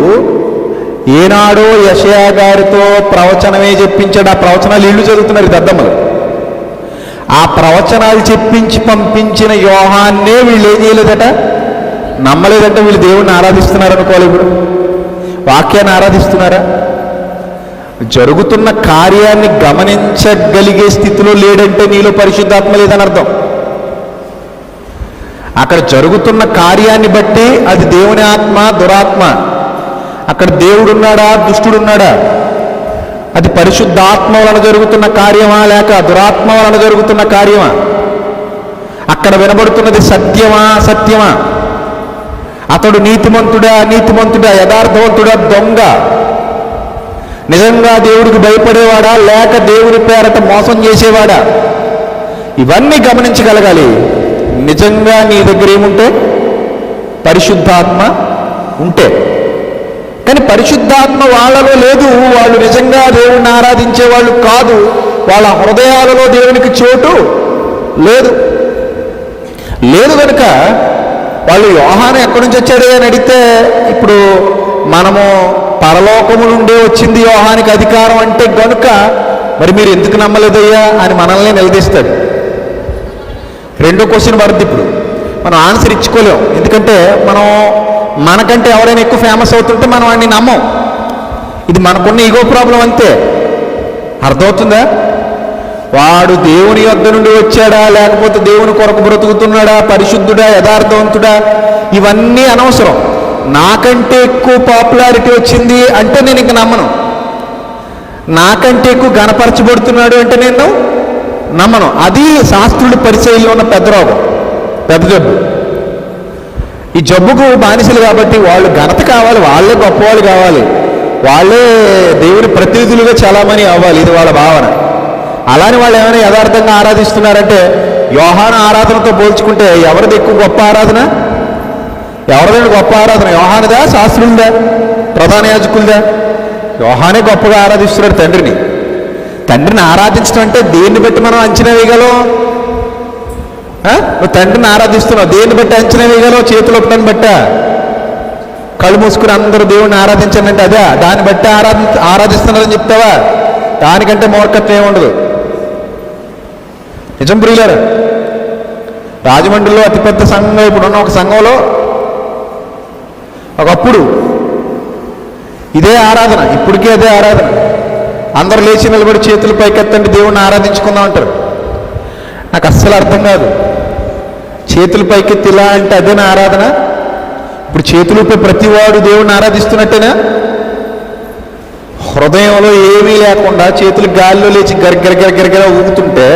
ఏనాడో యెషయా గారితో ప్రవచనమే చెప్పించాడు. ఆ ప్రవచనాలు ఇళ్ళు చదువుతున్నారు దద్దమ్మలు. ఆ ప్రవచనాలు చెప్పించి పంపించిన యోహాన్నే వీళ్ళు ఏం చేయలేదట, నమ్మలేదంటే వీళ్ళు దేవుడిని ఆరాధిస్తున్నారు అనుకోవాలి. ఇప్పుడు వాక్యాన్ని ఆరాధిస్తున్నారా? జరుగుతున్న కార్యాన్ని గమనించగలిగే స్థితిలో లేడంటే నీలో పరిశుద్ధాత్మ లేదని అర్థం. అక్కడ జరుగుతున్న కార్యాన్ని బట్టి అది దేవుని ఆత్మ, దురాత్మ. అక్కడ దేవుడున్నాడా, దుష్టుడున్నాడా? అది పరిశుద్ధాత్మ వలన జరుగుతున్న కార్యమా లేక దురాత్మ వలన జరుగుతున్న కార్యమా? అక్కడ వినబడుతున్నది సత్యమా, సత్యమా? అతడు నీతిమంతుడా, నీతిమంతుడా, యథార్థవంతుడా, దొంగ, నిజంగా దేవుడికి భయపడేవాడా లేక దేవుడి పేరట మోసం చేసేవాడా? ఇవన్నీ గమనించగలగాలి. నిజంగా నీ దగ్గర ఏముంటే? పరిశుద్ధాత్మ ఉంటే. కానీ పరిశుద్ధాత్మ వాళ్ళలో లేదు. వాళ్ళు నిజంగా దేవుణ్ణి ఆరాధించే వాళ్ళు కాదు. వాళ్ళ హృదయాలలో దేవునికి చోటు లేదు. లేదు కనుక వాళ్ళు యోహాను ఎక్కడి నుంచి వచ్చాడు అని అడిగితే, ఇప్పుడు మనము పరలోకము నుండే వచ్చింది యోహానికి అధికారం అంటే గనుక మరి మీరు ఎందుకు నమ్మలేదయ్యా అని మనల్ని నిలదీస్తాడు. రెండో క్వశ్చన్ పడుద్ది. ఇప్పుడు మనం ఆన్సర్ ఇచ్చుకోలేం. ఎందుకంటే మనకంటే ఎవరైనా ఎక్కువ ఫేమస్ అవుతుంటే మనం వాడిని నమ్మం. ఇది మనకున్న ఈగో ప్రాబ్లం అంతే. అర్థమవుతుందా? వాడు దేవుని యొద్ద నుండి వచ్చాడా లేకపోతే దేవుని కొరకు బ్రతుకుతున్నాడా, పరిశుద్ధుడా, యథార్థవంతుడా, ఇవన్నీ అనవసరం. నాకంటే ఎక్కువ పాపులారిటీ వచ్చింది అంటే నేను ఇంక నమ్మను. నాకంటే ఎక్కువ గణపరచబడుతున్నాడు అంటే నేను నమ్మను. అది శాస్త్రుడి పరిచయంలో ఉన్న పెద్ద రోగం, పెద్ద జబ్బు. ఈ జబ్బుకు బానిసలు కాబట్టి వాళ్ళు ఘనత కావాలి, వాళ్ళే గొప్పవాళ్ళు కావాలి, వాళ్ళే దేవుని ప్రతినిధులుగా చాలామంది అవ్వాలి. ఇది వాళ్ళ భావన. అలానే వాళ్ళు ఏమైనా యథార్థంగా ఆరాధిస్తున్నారంటే యోహాను ఆరాధనతో పోల్చుకుంటే ఎవరిది ఎక్కువ గొప్ప ఆరాధన? ఎవరిదైనా గొప్ప ఆరాధన? యోహానుదా, శాస్త్రులదా, ప్రధాన యాజకులదా? యోహానే గొప్పగా ఆరాధిస్తున్నాడు తండ్రిని. తండ్రిని ఆరాధించడం అంటే దేన్ని బట్టి మనం అంచనా వేయగలం? నువ్వు తండ్రిని ఆరాధిస్తున్నావు, దేన్ని బట్టి అంచనా వేయగలవు? చేతులు ఒక్కని బట్ట? కళ్ళు మూసుకుని అందరూ దేవుడిని ఆరాధించండి అంటే అదే, దాన్ని బట్టి ఆరాధిస్తున్నారని చెప్తావా? దానికంటే మూర్ఖత్వం ఏముండదు. నిజం ప్రియులారా, రాజమండ్రిలో అతిపెద్ద సంఘం ఇప్పుడున్న ఒక సంఘంలో ఒకప్పుడు ఇదే ఆరాధన, ఇప్పటికే అదే ఆరాధన. అందరూ లేచి నిలబడి చేతులు పైకెత్తండి దేవుణ్ణి ఆరాధించుకుందాం అంటారు. నాకు అస్సలు అర్థం కాదు. చేతులు పైకెత్తి ఇలా అంటే అదేనా ఆరాధన? ఇప్పుడు చేతులపై ప్రతివాడు దేవుణ్ణి ఆరాధిస్తున్నట్టేనా? హృదయంలో ఏమీ లేకుండా చేతులు గాలిలో లేచి గరిగర ఊగుతుంటే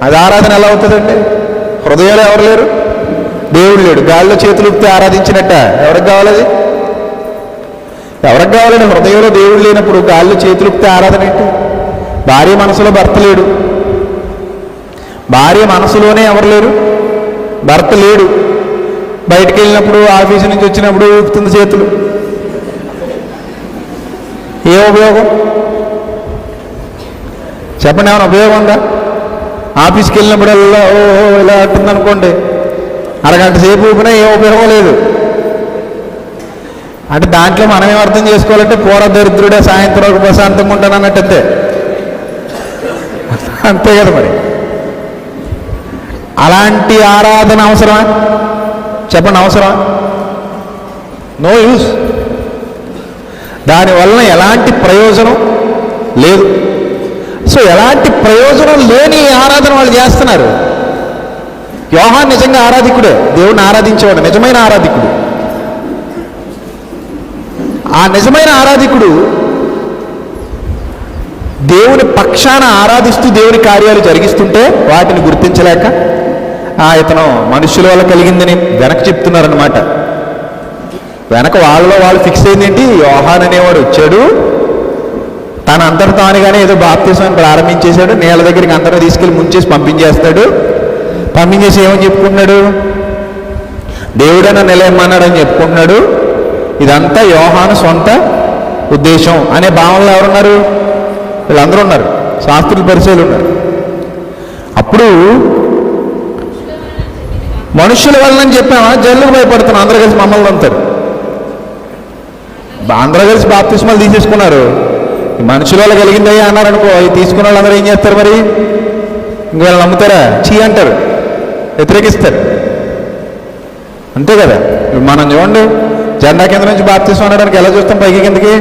అది ఆరాధన ఎలా అవుతుందండి? హృదయంలో ఎవరు లేరు, దేవుడు లేడు, గాలిలో చేతులు ఊపితే ఆరాధించినట్ట? ఎవరికి కావాలి అది? ఎవరికి కావాలండి? హృదయంలో దేవుడు లేనప్పుడు గాలిలో చేతులు ఊపితే ఆరాధన ఏంటి? భార్య మనసులో భర్త లేడు, భార్య మనసులోనే ఎవరు లేరు, భర్త లేడు. బయటికి వెళ్ళినప్పుడు ఆఫీసు నుంచి వచ్చినప్పుడు ఊపుతుంది చేతులు. ఏ ఉపయోగం చెప్పండి? ఏమైనా ఉపయోగం ఉందా? ఆఫీస్కి వెళ్ళినప్పుడల్లా ఇలా అంటుందనుకోండి, అరగంట సేపు ఊపినా ఏ ఉపయోగం లేదు. అంటే దాంట్లో మనం ఏం అర్థం చేసుకోవాలంటే పూర దరిద్రుడే సాయంత్రం వరకు ప్రశాంతంగా ఉంటాను అన్నట్టు అంతే. అంతే కదా మరి. అలాంటి ఆరాధన అవసరమా చెప్పండి? అవసరమా? No use. దానివలన ఎలాంటి ప్రయోజనం లేదు. సో ఎలాంటి ప్రయోజనం లేని ఆరాధన వాళ్ళు చేస్తున్నారు. యోహాను నిజంగా ఆరాధికుడే, దేవుడిని ఆరాధించేవాడు, నిజమైన ఆరాధికుడు. ఆ నిజమైన ఆరాధికుడు దేవుని పక్షాన ఆరాధిస్తూ దేవుని కార్యాలు జరిగిస్తుంటే వాటిని గుర్తించలేక ఇతను మనుషుల వల్ల కలిగిందని వెనక చెప్తున్నారనమాట. వెనక వాళ్ళలో వాళ్ళు ఫిక్స్ అయింది ఏంటి? యోహాను అనేవాడు వచ్చాడు, తన అంతట తానుగానే ఏదో బాప్తిస్మాన్ని ప్రారంభించేశాడు, నేల దగ్గరికి అందరూ తీసుకెళ్ళి ముంచేసి పంపించేస్తాడు. పంపించేసి ఏమని చెప్పుకుంటున్నాడు? దేవుడైనా నిలయమన్నాడని చెప్పుకుంటున్నాడు. ఇదంతా యోహాను సొంత ఉద్దేశం అనే భావనలో ఎవరున్నారు? వీళ్ళందరూ ఉన్నారు, శాస్త్రుల పరిచయాలు ఉన్నారు. అప్పుడు మనుషుల వల్లని చెప్పామా? జల్లుకు భయపడుతున్నాం, అందరూ కలిసి మమ్మల్ని అంటారు. అందరూ కలిసి బాప్తిస్మాలు తీసేసుకున్నారు. మనుషుల వల్ల కలిగిందయ్యా అన్నారు అనుకో, అవి తీసుకున్న వాళ్ళందరూ ఏం చేస్తారు మరి? ఇంక వీళ్ళు నమ్ముతారా? చీ అంటారు, వ్యతిరేకిస్తారు. అంతే కదా. మనం చూడండి, జెండా కింద నుంచి బాప్తిస్మం అనడానికి ఎలా చూస్తాం? పైకి కిందకి.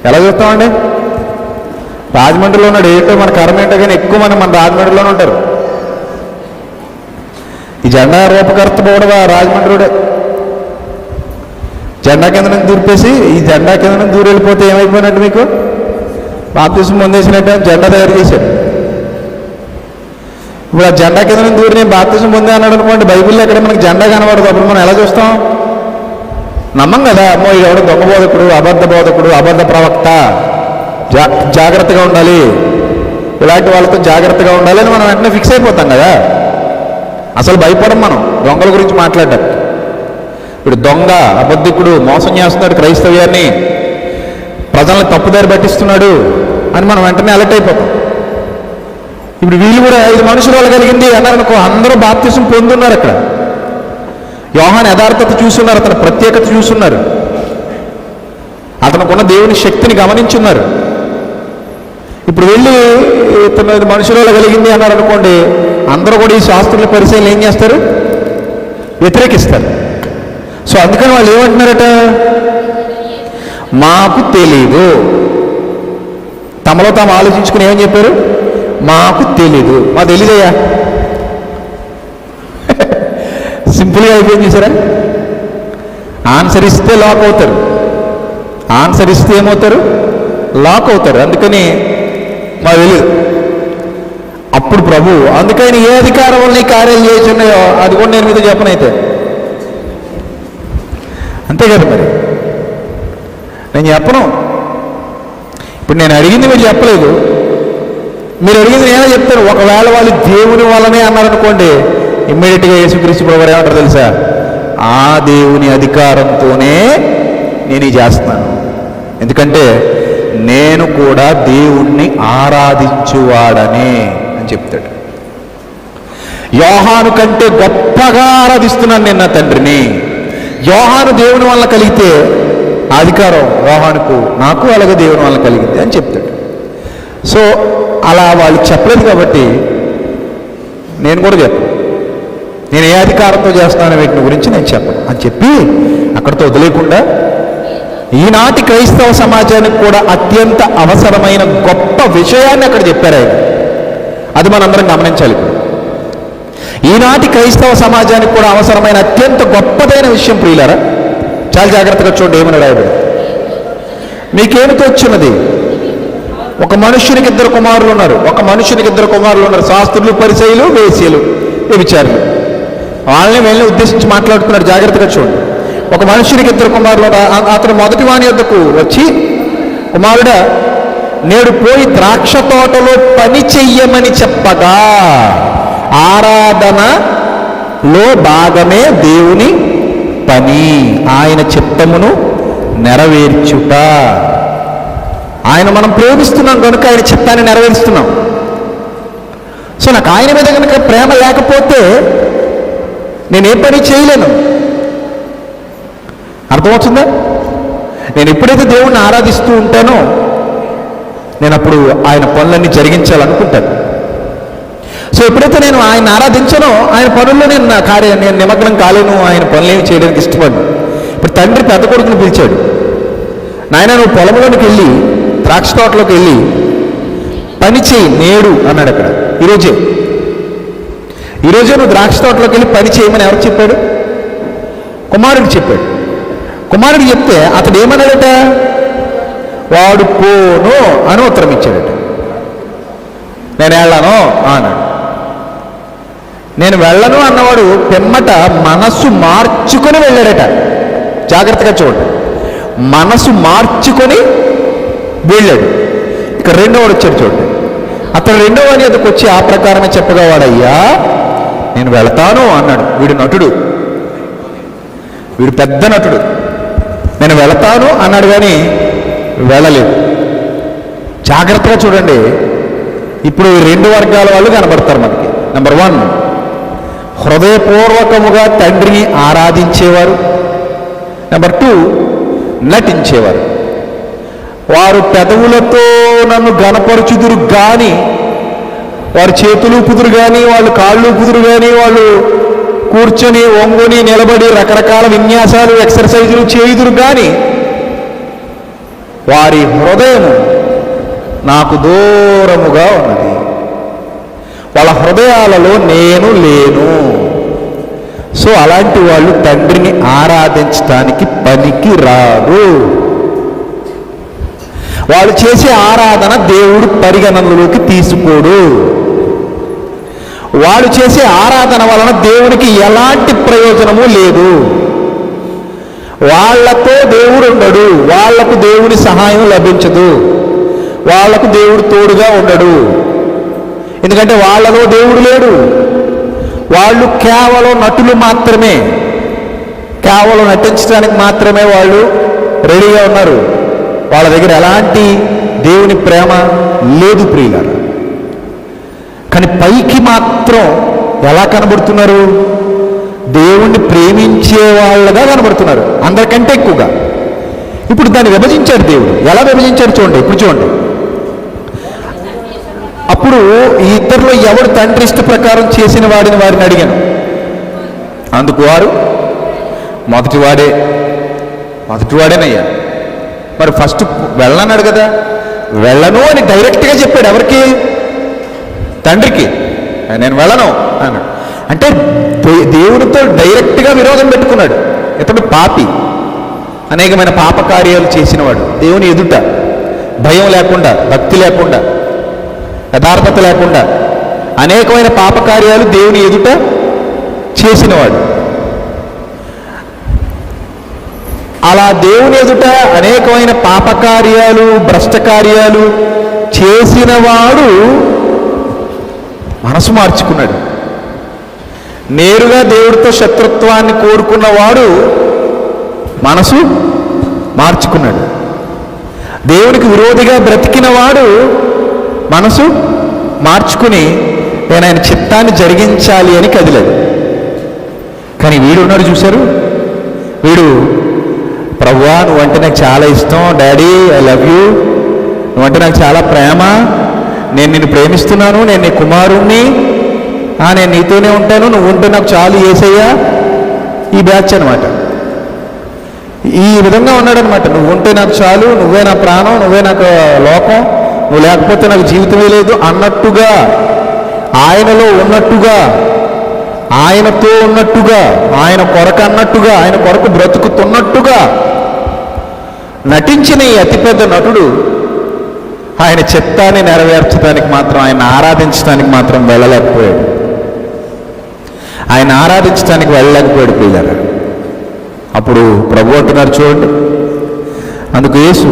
ఎలా చూస్తామండి? రాజమండ్రిలో ఉన్నాడు, ఏంటో మన కర్మ ఏంటో, కానీ ఎక్కువ మన రాజమండ్రిలోనే ఉంటారు. ఈ జెండా రూపకర్త కూడా రాజమండ్రిలోడే. జెండా కింద నుంచి దూరిపేసి ఈ జెండా కింద నుంచి దూరి వెళ్ళిపోతే ఏమైపోయినట్టు? మీకు బాప్తిసం పొందేసినట్టు జెండా తయారు చేశాడు. ఇప్పుడు ఆ జెండా కింద నుంచి దూరి నేను బాప్తిసం పొందే అన్నాడు అనుకోండి, బైబిల్లో ఎక్కడ మనకి జెండా కనబడదు. అప్పుడు మనం ఎలా చూస్తాం? నమ్మం కదా. అమ్మో ఇది ఎవడో దొంగ బోధకుడు, అబద్ధ బోధకుడు, అబద్ధ ప్రవక్త, జాగ్రత్తగా ఉండాలి, ఇలాంటి వాళ్ళతో జాగ్రత్తగా ఉండాలి అని మనం వెంటనే ఫిక్స్ అయిపోతాం కదా. అసలు భయపడం మనం దొంగల గురించి మాట్లాడటం. ఇప్పుడు దొంగ, అబద్ధికుడు, మోసం చేస్తున్నాడు, క్రైస్తవ్యాన్ని ప్రజలను తప్పుదారి పట్టిస్తున్నాడు అని మనం వెంటనే అలర్ట్ అయిపోతాం. ఇప్పుడు వీళ్ళు కూడా 5 మనుషులు వాళ్ళు కలిగింది అన్నారనుకో, అందరూ బాప్తిసం పొందున్నారు. అక్కడ యోహాను యథార్థత చూస్తున్నారు, అతని ప్రత్యేకత చూస్తున్నారు, అతనుకున్న దేవుని శక్తిని గమనించున్నారు. ఇప్పుడు వెళ్ళి ఇతను 5 మనుషుల వల్ల కలిగింది అన్నారు అనుకోండి, అందరూ కూడా ఈ శాస్త్రుల పరిశీలన ఏం చేస్తారు? వ్యతిరేకిస్తారు. సో అందుకని వాళ్ళు ఏమంటున్నారట? మాకు తెలీదు. తమలో తాము ఆలోచించుకుని ఏమని చెప్పారు? మాకు తెలీదు. మాకు తెలీదయ్యా. సింపుల్గా అయిపోయింది చూసారా? ఆన్సర్ ఇస్తే లాక్ అవుతారు, ఆన్సర్ ఇస్తే ఏమవుతారు? లాక్ అవుతారు. అందుకని మాకు తెలీదు. అప్పుడు ప్రభు అందుకని ఏ అధికారం వల్ల ఈ కార్యాలు చేస్తున్నాయో అది కూడా నేను మీతో చెప్పనైతే, అంతే కదా. మరి నేను చెప్పను. ఇప్పుడు నేను అడిగింది మీరు చెప్పలేదు, మీరు అడిగింది నేనే చెప్తాను. ఒకవేళ వాళ్ళు దేవుని వల్లనే అన్నారనుకోండి, ఇమ్మీడియట్గా యేసుక్రీస్తు ప్రభు ఏమంటారు తెలుసా? ఆ దేవుని అధికారంతోనే నేను ఇది చేస్తున్నాను, ఎందుకంటే నేను కూడా దేవుణ్ణి ఆరాధించువాడనే అని చెప్తాడు. యోహాను కంటే గొప్పగా ఆరాధిస్తున్నాను నేను నా తండ్రిని. యోహాను దేవుని వల్ల కలిగితే అధికారం యోహానుకు, నాకు అలాగే దేవుని వల్ల కలిగింది అని చెప్తాడు. సో అలా వాళ్ళు చెప్పలేదు కాబట్టి నేను కూడా చెప్పను. నేను ఏ అధికారంతో చేస్తాను వీటిని గురించి నేను చెప్పను అని చెప్పి అక్కడితో వదిలేకుండా ఈనాటి క్రైస్తవ సమాజానికి కూడా అత్యంత అవసరమైన గొప్ప విషయాన్ని అక్కడ చెప్పారు ఆయన. అది మనందరం గమనించాలి. ఈనాటి క్రైస్తవ సమాజానికి కూడా అవసరమైన అత్యంత గొప్పదైన విషయం ప్రియులారా, చాలా జాగ్రత్తగా చూడండి ఏమని రాయబడి. మీకేమితో వచ్చినది? ఒక మనుష్యునికి 2 కుమారులు ఉన్నారు. ఒక మనుష్యునికి 2 కుమారులు ఉన్నారు, శాస్త్రులు, పరిసయ్యులు, వేశ్యలు, వ్యభిచారులు. వాళ్ళని వీళ్ళని ఉద్దేశించి మాట్లాడుతున్నాడు. జాగ్రత్తగా చూడండి. ఒక మనుష్యునికి 2 కుమారులు. అతను మొదటి వాని వద్దకు వచ్చి, కుమారుడా నేడు పోయి ద్రాక్ష తోటలో పని చెయ్యమని చెప్పగా, ఆరాధనలో భాగమే దేవుని పని, ఆయన చిత్తమును నెరవేర్చుట. ఆయన మనం ప్రేమిస్తున్నాం కనుక ఆయన చిత్తాన్ని నెరవేరుస్తున్నాం. సో నాకు ఆయన మీద కనుక ప్రేమ లేకపోతే నేను ఏ పని చేయలేను. అర్థమవుతుందా? నేను ఎప్పుడైతే దేవుణ్ణి ఆరాధిస్తూ ఉంటానో నేను అప్పుడు ఆయన పనులన్నీ జరిగించాలనుకుంటాను. సో ఎప్పుడైతే నేను ఆయన ఆరాధించానో ఆయన పనుల్లో నేను నేను నిమగ్నం కాలేను, ఆయన పనులేమి చేయడానికి ఇష్టపడ్డాను. ఇప్పుడు తండ్రి పెద్ద కొడుకుని పిలిచాడు, నాయన నువ్వు పొలంలోనికి వెళ్ళి ద్రాక్ష తోటలోకి వెళ్ళి పని చేయి నేడు అన్నాడు. అక్కడ ఈరోజే నువ్వు ద్రాక్ష తోటలోకి వెళ్ళి పని చేయమని ఎవరికి చెప్పాడు? కుమారుడికి చెప్పాడు. కుమారుడికి చెప్తే అతడు ఏమన్నాడట? వాడు పోను అని ఉత్తరం ఇచ్చాడట. నేను వెళ్ళను అన్నాడు. నేను వెళ్ళను అన్నవాడు పిమ్మట మనస్సు మార్చుకొని వెళ్ళాడట. జాగ్రత్తగా చూడండి, మనసు మార్చుకొని వెళ్ళాడు. ఇక రెండోవాడు వచ్చాడు చూడండి. అతను రెండోవాని ఎదుకు వచ్చి ఆ ప్రకారమే చెప్పగా, వాడయ్యా నేను వెళతాను అన్నాడు. వీడు నటుడు, వీడు పెద్ద నటుడు. నేను వెళతాను అన్నాడు కానీ వెళ్ళలేదు. జాగ్రత్తగా చూడండి. ఇప్పుడు 2 వర్గాల వాళ్ళు కనబడతారు మనకి. నెంబర్ 1, హృదయపూర్వకముగా తండ్రిని ఆరాధించేవారు. నెంబర్ 2, నటించేవారు. వారు పెదవులతో నన్ను గణపరుచుదురు కానీ, వారు చేతులు ఊపుదురు కానీ, వాళ్ళు కాళ్ళు ఊపుదురు కానీ, వాళ్ళు కూర్చొని ఒంగుని నిలబడి రకరకాల విన్యాసాలు ఎక్సర్సైజులు చేయుదురు కానీ వారి హృదయము నాకు దూరముగా ఉన్నది, వాళ్ళ హృదయాలలో నేను లేను. సో అలాంటి వాళ్ళు తండ్రిని ఆరాధించడానికి పనికి రారు. వాళ్ళు చేసే ఆరాధన దేవుడు పరిగణనలోకి తీసుకోడు. వాళ్ళు చేసే ఆరాధన వలన దేవునికి ఎలాంటి ప్రయోజనము లేదు. వాళ్లతో దేవుడు ఉండడు, వాళ్లకు దేవుని సహాయం లభించదు, వాళ్లకు దేవుడు తోడుగా ఉండడు. ఎందుకంటే వాళ్ళలో దేవుడు లేడు. వాళ్ళు కేవలం నటులు మాత్రమే, కేవలం నటించడానికి మాత్రమే వాళ్ళు రెడీగా ఉన్నారు. వాళ్ళ దగ్గర ఎలాంటి దేవుని ప్రేమ లేదు ప్రియులారా. కానీ పైకి మాత్రం ఎలా కనబడుతున్నారు? దేవుణ్ణి ప్రేమించే వాళ్ళగా కనబడుతున్నారు, అందరికంటే ఎక్కువగా. ఇప్పుడు దాన్ని విభజించారు దేవుడు. ఎలా విభజించారు చూడండి, ఇప్పుడు చూడండి. అప్పుడు ఈ ఇద్దరిలో ఎవడు తండ్రి ఇష్ట ప్రకారం చేసిన వారిని అడిగాను. అందుకు వారు మొదటివాడేనయ్యా. మరి ఫస్ట్ వెళ్ళన్నాడు కదా, వెళ్ళను అని డైరెక్ట్గా చెప్పాడు. ఎవరికి? తండ్రికి. నేను వెళ్ళను అన్నాడు. అంటే దేవునితో డైరెక్ట్గా విరోధం పెట్టుకున్నాడు. ఇతడు పాపి, అనేకమైన పాప కార్యాలు చేసినవాడు, దేవుని ఎదుట భయం లేకుండా, భక్తి లేకుండా, యథార్థత లేకుండా అనేకమైన పాప కార్యాలు దేవుని ఎదుట చేసినవాడు. అలా దేవుని ఎదుట అనేకమైన పాపకార్యాలు, భ్రష్ట కార్యాలు చేసినవాడు మనసు మార్చుకున్నాడు. నేరుగా దేవుడితో శత్రుత్వాన్ని కోరుకున్నవాడు మనసు మార్చుకున్నాడు. దేవునికి విరోధిగా బ్రతికినవాడు మనసు మార్చుకుని నేను ఆయన చిత్తాన్ని జరిగించాలి అని కదిలాడు. కానీ వీడు ఉన్నాడు, చూశారు? వీడు, ప్రభువా నువ్వంటే నాకు చాలా ఇష్టం, డాడీ ఐ లవ్ యూ, నువ్వంటే నాకు చాలా ప్రేమ, నేను నిన్ను ప్రేమిస్తున్నాను, నేను నీ కుమారుణ్ణి, నేను నీతోనే ఉంటాను, నువ్వు ఉంటే నాకు చాలు యేసయ్యా. ఈ బ్యాచ్ అనమాట. ఈ విధంగా ఉన్నాడనమాట. నువ్వు ఉంటే నాకు చాలు, నువ్వే నా ప్రాణం, నువ్వే నాకు లోకం, నువ్వు లేకపోతే నాకు జీవితమే లేదు అన్నట్టుగా, ఆయనలో ఉన్నట్టుగా, ఆయనతో ఉన్నట్టుగా, ఆయన కొరకు అన్నట్టుగా, ఆయన కొరకు బ్రతుకుతున్నట్టుగా నటించిన ఈ అతిపెద్ద నటుడు ఆయన చిత్తాన్ని నెరవేర్చడానికి మాత్రం, ఆయన ఆరాధించడానికి మాత్రం వెళ్ళలేకపోయాడు. ఆయన ఆరాధించడానికి వెళ్ళలేకపోయాడు పిల్లలు. అప్పుడు ప్రభు అంటున్నారు చూడండి. అందుకు యేసు,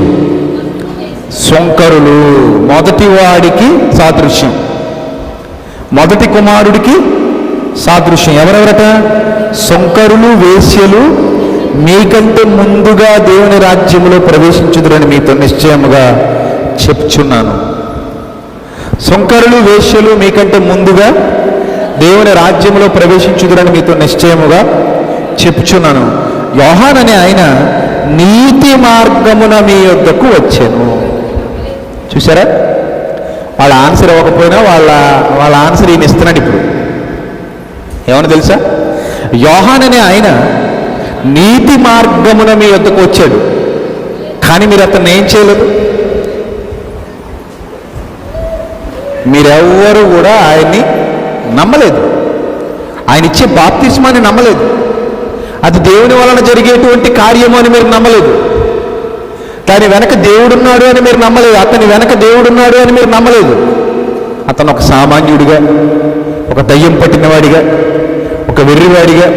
సొంకరులు మొదటి వాడికి సాదృశ్యం, మొదటి కుమారుడికి సాదృశ్యం. ఎవరెవరట? సొంకరులు, వేశ్యలు మీకంటే ముందుగా దేవుని రాజ్యములో ప్రవేశించుదురని మీతో నిశ్చయముగా చెప్చున్నాను. సొంకరులు, వేశ్యలు మీకంటే ముందుగా దేవుని రాజ్యములో ప్రవేశించుదురని మీతో నిశ్చయముగా చెప్పుచున్నాను. యోహాన్ అనే ఆయన నీతి మార్గమున మీ యొద్దకు వచ్చాను. చూసారా? వాళ్ళ ఆన్సర్ ఇవ్వకపోయినా వాళ్ళ ఆన్సర్ ఈయన ఇస్తున్నాడు. ఇప్పుడు ఏమన్నా తెలుసా? యోహాన్ అనే ఆయన నీతి మార్గమున మీ యొద్దకు వచ్చాడు, కానీ మీరు అతన్ని ఏం చేయలేదు. మీరెవ్వరూ కూడా ఆయన్ని నమ్మలేదు. ఆయన ఇచ్చే బాప్తిస్మాన్ని నమ్మలేదు. అది దేవుని వలన జరిగేటువంటి కార్యము అని మీరు నమ్మలేదు. దాని వెనక దేవుడున్నాడు అని మీరు నమ్మలేదు. అతని వెనక దేవుడున్నాడు అని మీరు నమ్మలేదు. అతను ఒక సామాన్యుడిగా, ఒక దయ్యం పట్టినవాడిగా, ఒక వెర్రివాడిగా,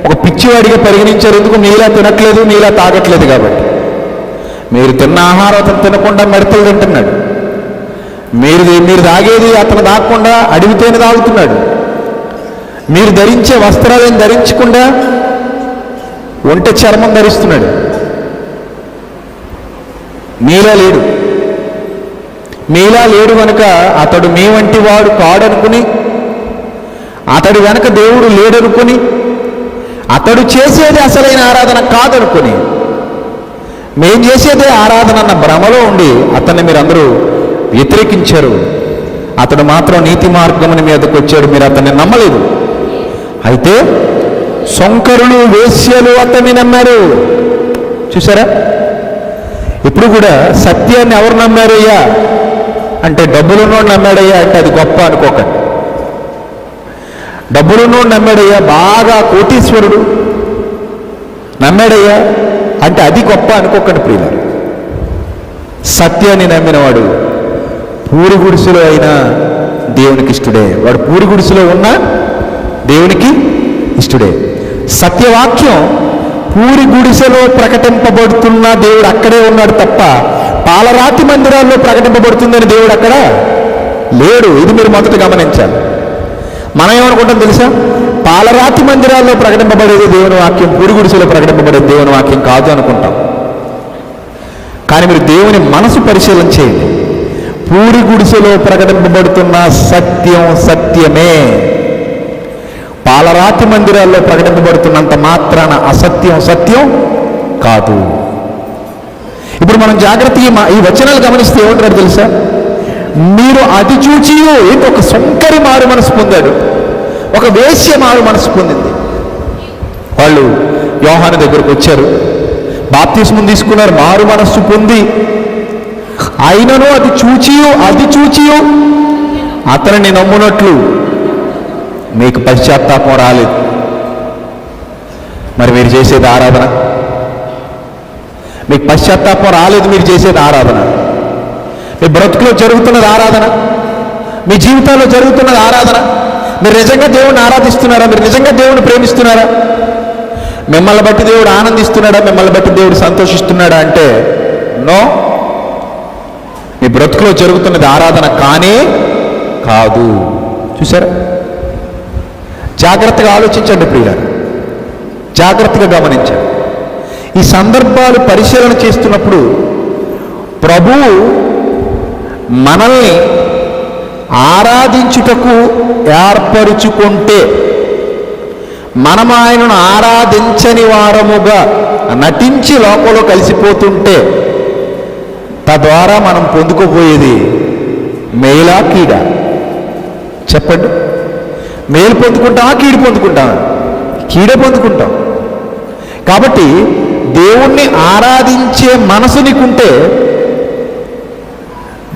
ఒక పిచ్చివాడిగా పరిగణించారు. ఎందుకు? మీలా తినట్లేదు, మీలా తాగట్లేదు కాబట్టి. మీరు తిన్న ఆహారం అతను తినకుండా మిడతలు తింటున్నాడు. మీరు తాగేది అతను తాగకుండా అడవితేనే తాగుతున్నాడు. మీరు ధరించే వస్త్రాలను ధరించకుండా ఒంటె చర్మం ధరిస్తున్నాడు. మీలా లేడు కనుక అతడు మీ వంటి వాడు కాడనుకుని, అతడి వెనక దేవుడు లేడనుకుని, అతడు చేసేది అసలైన ఆరాధన కాదనుకుని, మేం చేసేదే ఆరాధన అన్న భ్రమలో ఉండి అతన్ని మీరందరూ వ్యతిరేకించారు. అతడు మాత్రం నీతి మార్గముని మీదకు వచ్చాడు, మీరు అతన్ని నమ్మలేదు. అయితే సొంకరులు, వేశ్యలు అతన్ని నమ్మారు. చూసారా? ఇప్పుడు కూడా సత్యాన్ని ఎవరు నమ్మారయ్యా అంటే డబ్బులున్నోడు నమ్మాడయ్యా అంటే అది గొప్ప అనుకోకండి. డబ్బులున్నోడు నమ్మాడయ్యా, బాగా కోటీశ్వరుడు నమ్మాడయ్యా అంటే అది గొప్ప అనుకోకండి ప్రియులారు. సత్యాన్ని నమ్మినవాడు పూరి గుడిసెలో అయినా దేవునికి ఇష్టడే. వాడు పూరి గుడిసెలో ఉన్నా దేవునికి ఇష్టడే. సత్యవాక్యం పూరి గుడిసెలో ప్రకటింపబడుతున్న దేవుడు అక్కడే ఉన్నాడు తప్ప పాలరాతి మందిరాల్లో ప్రకటింపబడుతుందని దేవుడు అక్కడ లేడు. ఇది మీరు మొదట గమనించాలి. మనం ఏమనుకుంటాం తెలుసా? పాలరాతి మందిరాల్లో ప్రకటింపబడేది దేవుని వాక్యం, పూరి గుడిసెలో ప్రకటింపబడేది దేవుని వాక్యం కాదు అనుకుంటాం. కానీ మీరు దేవుని మనసు పరిశీలన చేయండి. పూరి గుడిసెలో ప్రకటింపబడుతున్న సత్యం సత్యమే. పాలరాతి మందిరాల్లో ప్రకటింపబడుతున్నంత మాత్రాన అసత్యం సత్యం కాదు. ఇప్పుడు మనం జాగ్రత్తగా ఈ వచనాలు గమనిస్తే ఏమంటారు తెలుసా? మీరు అది చూచియో ఏంటి, ఒక సొంకరి మారు మనసు పొందాడు, ఒక వేశ్య మారు మనసు పొందింది. వాళ్ళు యోహాను దగ్గరకు వచ్చారు, బాప్తిస్మం తీసుకున్నారు, మారు మనస్సు పొంది. అయినను అది చూచియో అతనిని నమ్మునట్లు మీకు పశ్చాత్తాపం రాలేదు. మరి మీరు చేసేది ఆరాధన? మీకు పశ్చాత్తాపం రాలేదు, మీరు చేసేది ఆరాధన. మీ బ్రతుకులో జరుగుతున్నది ఆరాధన, మీ జీవితాల్లో జరుగుతున్నది ఆరాధన. మీరు నిజంగా దేవుడిని ఆరాధిస్తున్నారా? మీరు నిజంగా దేవుడిని ప్రేమిస్తున్నారా? మిమ్మల్ని బట్టి దేవుడు ఆనందిస్తున్నాడా? మిమ్మల్ని బట్టి దేవుడు సంతోషిస్తున్నాడా అంటే నో. మీ బ్రతుకులో జరుగుతున్నది ఆరాధన కానే కాదు. చూసారా? జాగ్రత్తగా ఆలోచించండి ప్రియులారా, జాగ్రత్తగా గమనించండి. ఈ సందర్భాలు పరిశీలన చేస్తున్నప్పుడు ప్రభువు మనల్ని ఆరాధించుటకు ఏర్పరుచుకుంటే, మనం ఆయనను ఆరాధించని వారముగా నటించి లోకంలో కలిసిపోతుంటే తద్వారా మనం పొందుకోబోయేది మేలా కీడా? చెప్పండి. మేలు పొందుకుంటామా, కీడు పొందుకుంటామా? కీడే పొందుకుంటాం. కాబట్టి దేవుణ్ణి ఆరాధించే మనసు నీకుంటే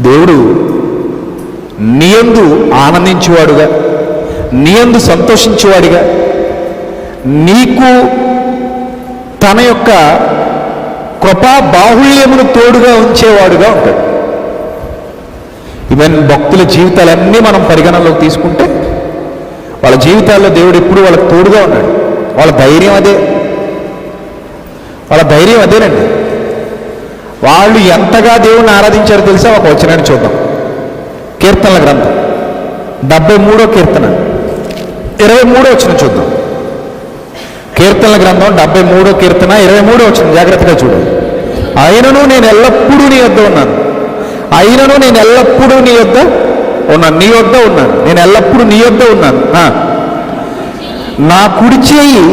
దేవుడు నీయందు ఆనందించేవాడుగా, నీయందు సంతోషించేవాడిగా, నీకు తన యొక్క కృపా బాహుళ్యమును తోడుగా ఉంచేవాడుగా ఉంటాడు. ఈవెన్ భక్తుల జీవితాలన్నీ మనం పరిగణనలోకి తీసుకుంటే వాళ్ళ జీవితాల్లో దేవుడు ఎప్పుడు వాళ్ళకి తోడుగా ఉన్నాడు. వాళ్ళ ధైర్యం అదేనండి. వాళ్ళు ఎంతగా దేవుణ్ణి ఆరాధించారో తెలుసా? ఒక వచనాన్ని చూద్దాం. కీర్తనల గ్రంథం 73వ కీర్తన 23వ వచనం చూద్దాం. కీర్తనల గ్రంథం 73వ కీర్తన 23వ వచనం జాగ్రత్తగా చూడండి. అయినను నేను ఎల్లప్పుడూ నీ యొద్ద ఉన్నాను. అయినను నేను ఎల్లప్పుడూ నీ యొద్ద ఉన్నాను. నీ యొద్ద ఉన్నాను, నేను ఎల్లప్పుడూ నీ యొద్ద ఉన్నాను. నా కుడి చేయి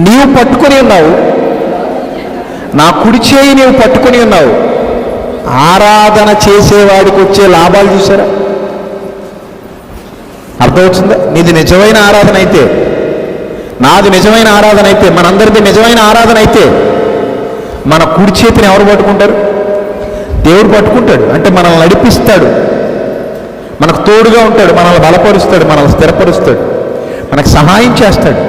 నీవు పట్టుకొని ఉన్నావు. నా కుడి చేయి నీవు పట్టుకొని ఉన్నావు. ఆరాధన చేసేవాడికి వచ్చే లాభాలు చూసారా? అర్థమవుతుందా? నీది నిజమైన ఆరాధన అయితే, నాది నిజమైన ఆరాధన అయితే, మనందరిది నిజమైన ఆరాధన అయితే మన కుడి చేతిని ఎవరు పట్టుకుంటారు? దేవుడు పట్టుకుంటాడు. అంటే మనల్ని నడిపిస్తాడు, మనకు తోడుగా ఉంటాడు, మనల్ని బలపరుస్తాడు, మనల్ని స్థిరపరుస్తాడు, మనకు సహాయం చేస్తాడు.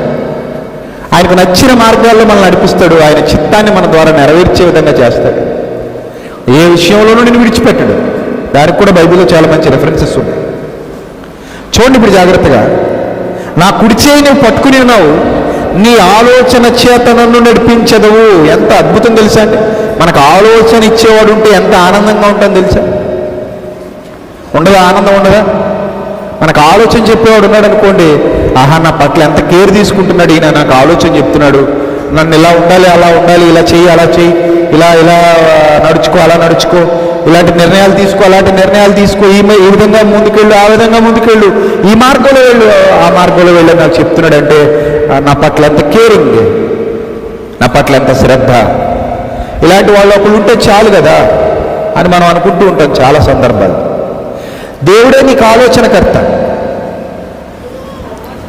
ఆయనకు నచ్చిన మార్గాల్లో మనల్ని నడిపిస్తాడు. ఆయన చిత్తాన్ని మన ద్వారా నెరవేర్చే విధంగా చేస్తాడు. ఏ విషయంలోనూ నేను విడిచిపెట్టాడు. దానికి కూడా బైబిల్లో చాలా మంచి రెఫరెన్సెస్ ఉన్నాయి. చూడండి ఇప్పుడు జాగ్రత్తగా. నా కుడి చేయి నువ్వు పట్టుకుని ఉన్నావు, నీ ఆలోచన చేత నన్ను నడిపించదవు. ఎంత అద్భుతం తెలుసా అండి? మనకు ఆలోచన ఇచ్చేవాడు ఉంటే ఎంత ఆనందంగా ఉంటుందో తెలుసా? ఉండదా? ఆనందం ఉండదా? మనకు ఆలోచన చెప్పేవాడు ఉన్నాడు అనుకోండి, ఆహా నా పట్ల ఎంత కేర్ తీసుకుంటున్నాడు ఈయన, నాకు ఆలోచన చెప్తున్నాడు, నన్ను ఇలా ఉండాలి, అలా ఉండాలి, ఇలా చెయ్యి, అలా చెయ్యి, ఇలా నడుచుకో, అలా నడుచుకో, ఇలాంటి నిర్ణయాలు తీసుకో, అలాంటి నిర్ణయాలు తీసుకో, ఈ విధంగా ముందుకెళ్ళు, ఆ విధంగా ముందుకెళ్ళు, ఈ మార్గంలో వెళ్ళు, ఆ మార్గంలో వెళ్ళు నాకు చెప్తున్నాడు. అంటే నా పట్ల ఎంత కేరింగ్, నా పట్ల ఎంత శ్రద్ధ. ఇలాంటి వాళ్ళు ఒకళ్ళు ఉంటే చాలు కదా అని మనం అనుకుంటూ ఉంటాం చాలా సందర్భాలు. దేవుడే నీకు ఆలోచనకర్త.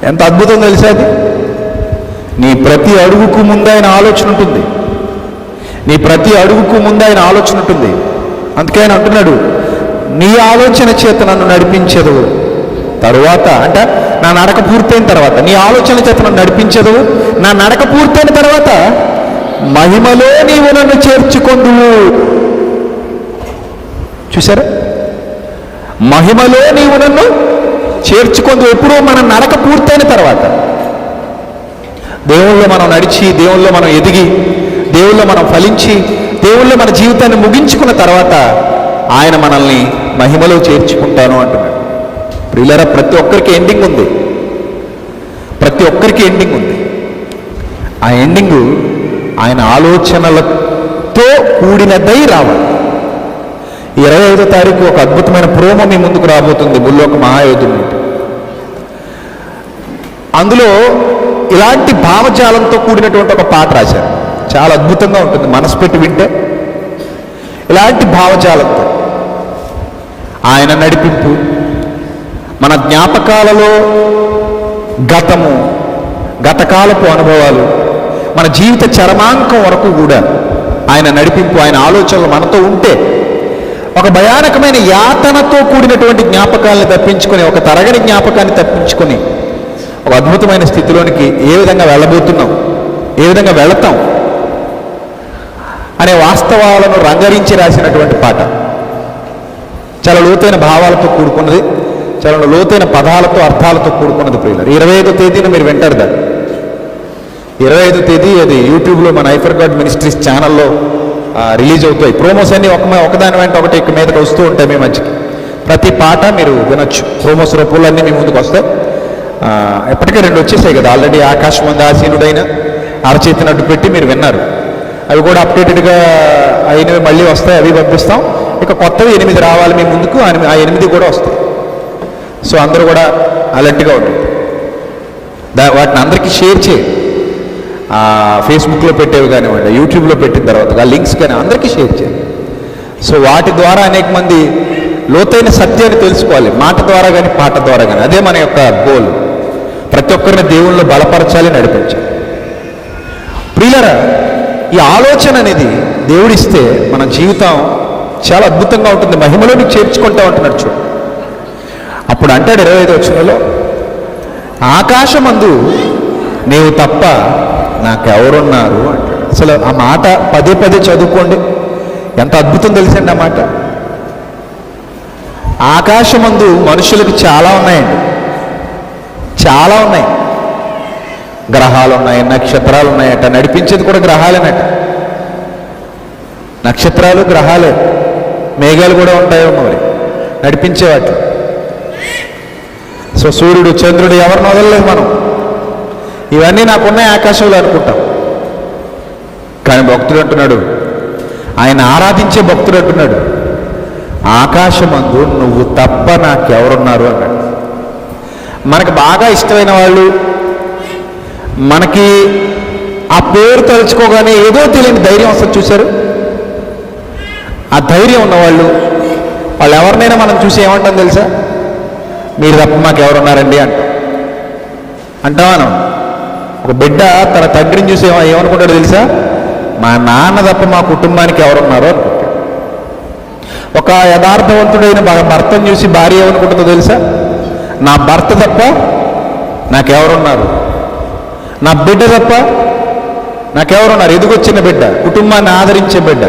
ఎంత అద్భుతం తెలుసా అది? నీ ప్రతి అడుగుకు ముందు ఆయన ఆలోచన ఉంటుంది. నీ ప్రతి అడుగుకు ముందు ఆయన ఆలోచన ఉంటుంది. అందుకే ఆయన అంటున్నాడు, నీ ఆలోచన చేత నన్ను నడిపించదు. తరువాత అంటే నా నడక పూర్తయిన తర్వాత నీ ఆలోచన చేత నన్ను నడిపించదు. నా నడక పూర్తయిన తర్వాత మహిమలో నీవు నన్ను చేర్చుకొందువు. చూసారా, మహిమలో నీవు నన్ను చేర్చుకొందువు. ఎప్పుడు మన నడక పూర్తయిన తర్వాత, దేవుళ్ళో మనం నడిచి, దేవుళ్ళో మనం ఎదిగి, దేవుళ్ళో మనం ఫలించి, దేవుళ్ళో మన జీవితాన్ని ముగించుకున్న తర్వాత ఆయన మనల్ని మహిమలో చేర్చుకుంటాను అంటున్నాడు. ప్రియులారా, ప్రతి ఒక్కరికి ఎండింగ్ ఉంది. ప్రతి ఒక్కరికి ఎండింగ్ ఉంది. ఆ ఎండింగు ఆయన ఆలోచనలతో కూడినదై రావాలి. 25వ తారీఖు ఒక అద్భుతమైన ప్రోమో మీ ముందుకు రాబోతుంది, ముల్లోక మహాయోధుడు. అందులో ఇలాంటి భావజాలంతో కూడినటువంటి ఒక పాట రాశారు. చాలా అద్భుతంగా ఉంటుంది, మనసు పెట్టి వింటే. ఇలాంటి భావజాలంతో ఆయన నడిపింపు, మన జ్ఞాపకాలలో గతము, గతకాలపు అనుభవాలు, మన జీవిత చరమాంకం వరకు కూడా ఆయన నడిపింపు, ఆయన ఆలోచనలు మనతో ఉంటే ఒక భయానకమైన యాతనతో కూడినటువంటి జ్ఞాపకాలను తప్పించుకొని, ఒక తరగని జ్ఞాపకాన్ని తప్పించుకొని ఒక అద్భుతమైన స్థితిలోనికి ఏ విధంగా వెళ్ళబోతున్నాం, ఏ విధంగా వెళతాం అనే వాస్తవాలను రంగరించి రాసినటువంటి పాట. చాలా లోతైన భావాలతో కూడుకున్నది, చాలా లోతైన పదాలతో, అర్థాలతో కూడుకున్నది. ప్రియులారా, 25వ తేదీన మీరు వింటారు దాన్ని. 25వ తేదీ అది యూట్యూబ్లో మన ఐఫర్ గాడ్ మినిస్ట్రీస్ ఛానల్లో రిలీజ్ అవుతాయి. ప్రోమోస్ అన్ని ఒకదాని వెంట ఒకటి ఇక మీదకి వస్తూ ఉంటాయి మీ మధ్యకి. ప్రతి పాట మీరు వినొచ్చు. ప్రోమోస్ రూపంలో అన్నీ మీ ముందుకు వస్తాయి. ఎప్పటికే 2 వచ్చేసాయి కదా ఆల్రెడీ. ఆకాశమందు ఆసీనుడైన, అరచేతినట్టు పెట్టి మీరు విన్నారు. అవి కూడా అప్డేటెడ్గా అయినవి మళ్ళీ వస్తాయి, అవి పంపిస్తాం. ఇక కొత్తవి 8 రావాలి మీ ముందుకు, ఆ 8 కూడా వస్తాయి. సో అందరూ కూడా అలర్ట్గా ఉంటుంది. వాటిని అందరికీ షేర్ చేయి. ఫేస్బుక్లో పెట్టేవి కానివ్వండి, యూట్యూబ్లో పెట్టిన తర్వాత ఆ లింక్స్ కానీ అందరికీ షేర్ చేయండి. సో వాటి ద్వారా అనేక మంది లోతైన సత్యాన్ని తెలుసుకోవాలి, మాట ద్వారా కానీ పాట ద్వారా కానీ. అదే మన యొక్క గోల్. ప్రతి ఒక్కరిని దేవుళ్ళు బలపరచాలి, నడిపించాలి. ప్రియులారా, ఈ ఆలోచన అనేది దేవుడిస్తే మన జీవితం చాలా అద్భుతంగా ఉంటుంది, మహిమలోనికి చేర్చుకుంటా ఉంటున్నాడు. చూడు, అప్పుడు అంటాడు 25వ వచనంలో, ఆకాశమందు నీవు తప్ప నాకెవరున్నారు అంటాడు. అసలు ఆ మాట పదే పదే చదువుకోండి, ఎంత అద్భుతం తెలిసండి ఆ మాట. ఆకాశమందు మనుషులకు చాలా ఉన్నాయండి, చాలా ఉన్నాయి. గ్రహాలు ఉన్నాయి, నక్షత్రాలు ఉన్నాయట. నడిపించేది కూడా గ్రహాలేనట. నక్షత్రాలు గ్రహాలే, మేఘాలు కూడా ఉంటాయో మరి నడిపించేవాటి. సో సూర్యుడు, చంద్రుడు ఎవరిని వదలలేదు మనం. ఇవన్నీ నాకున్నాయి ఆకాశంలో అనుకుంటాం. కానీ భక్తుడు అంటున్నాడు, ఆయన ఆరాధించే భక్తుడు అంటున్నాడు, ఆకాశమందు నువ్వు తప్ప నాకెవరున్నారు అన్నాడు. మనకు బాగా ఇష్టమైన వాళ్ళు, మనకి ఆ పేరు తలుచుకోగానే ఏదో తెలియని ధైర్యం వస్తుంది. చూశారు, ఆ ధైర్యం ఉన్నవాళ్ళు, వాళ్ళు ఎవరినైనా మనం చూసి ఏమంటాం తెలుసా? మీరు తప్ప మాకు ఎవరున్నారండి అంటావా? ఒక బిడ్డ తన తండ్రిని చూసి ఏమనుకుంటాడో తెలుసా? మా నాన్న తప్ప మా కుటుంబానికి ఎవరున్నారో అనుకుంటాడు. ఒక యథార్థవంతుడైన భర్తను చూసి భార్య ఏమనుకుంటుందో తెలుసా? నా భర్త తప్ప నాకెవరున్నారు, నా బిడ్డ తప్ప నాకెవరున్నారు. ఎదుగొచ్చిన బిడ్డ, కుటుంబాన్ని ఆదరించే బిడ్డ,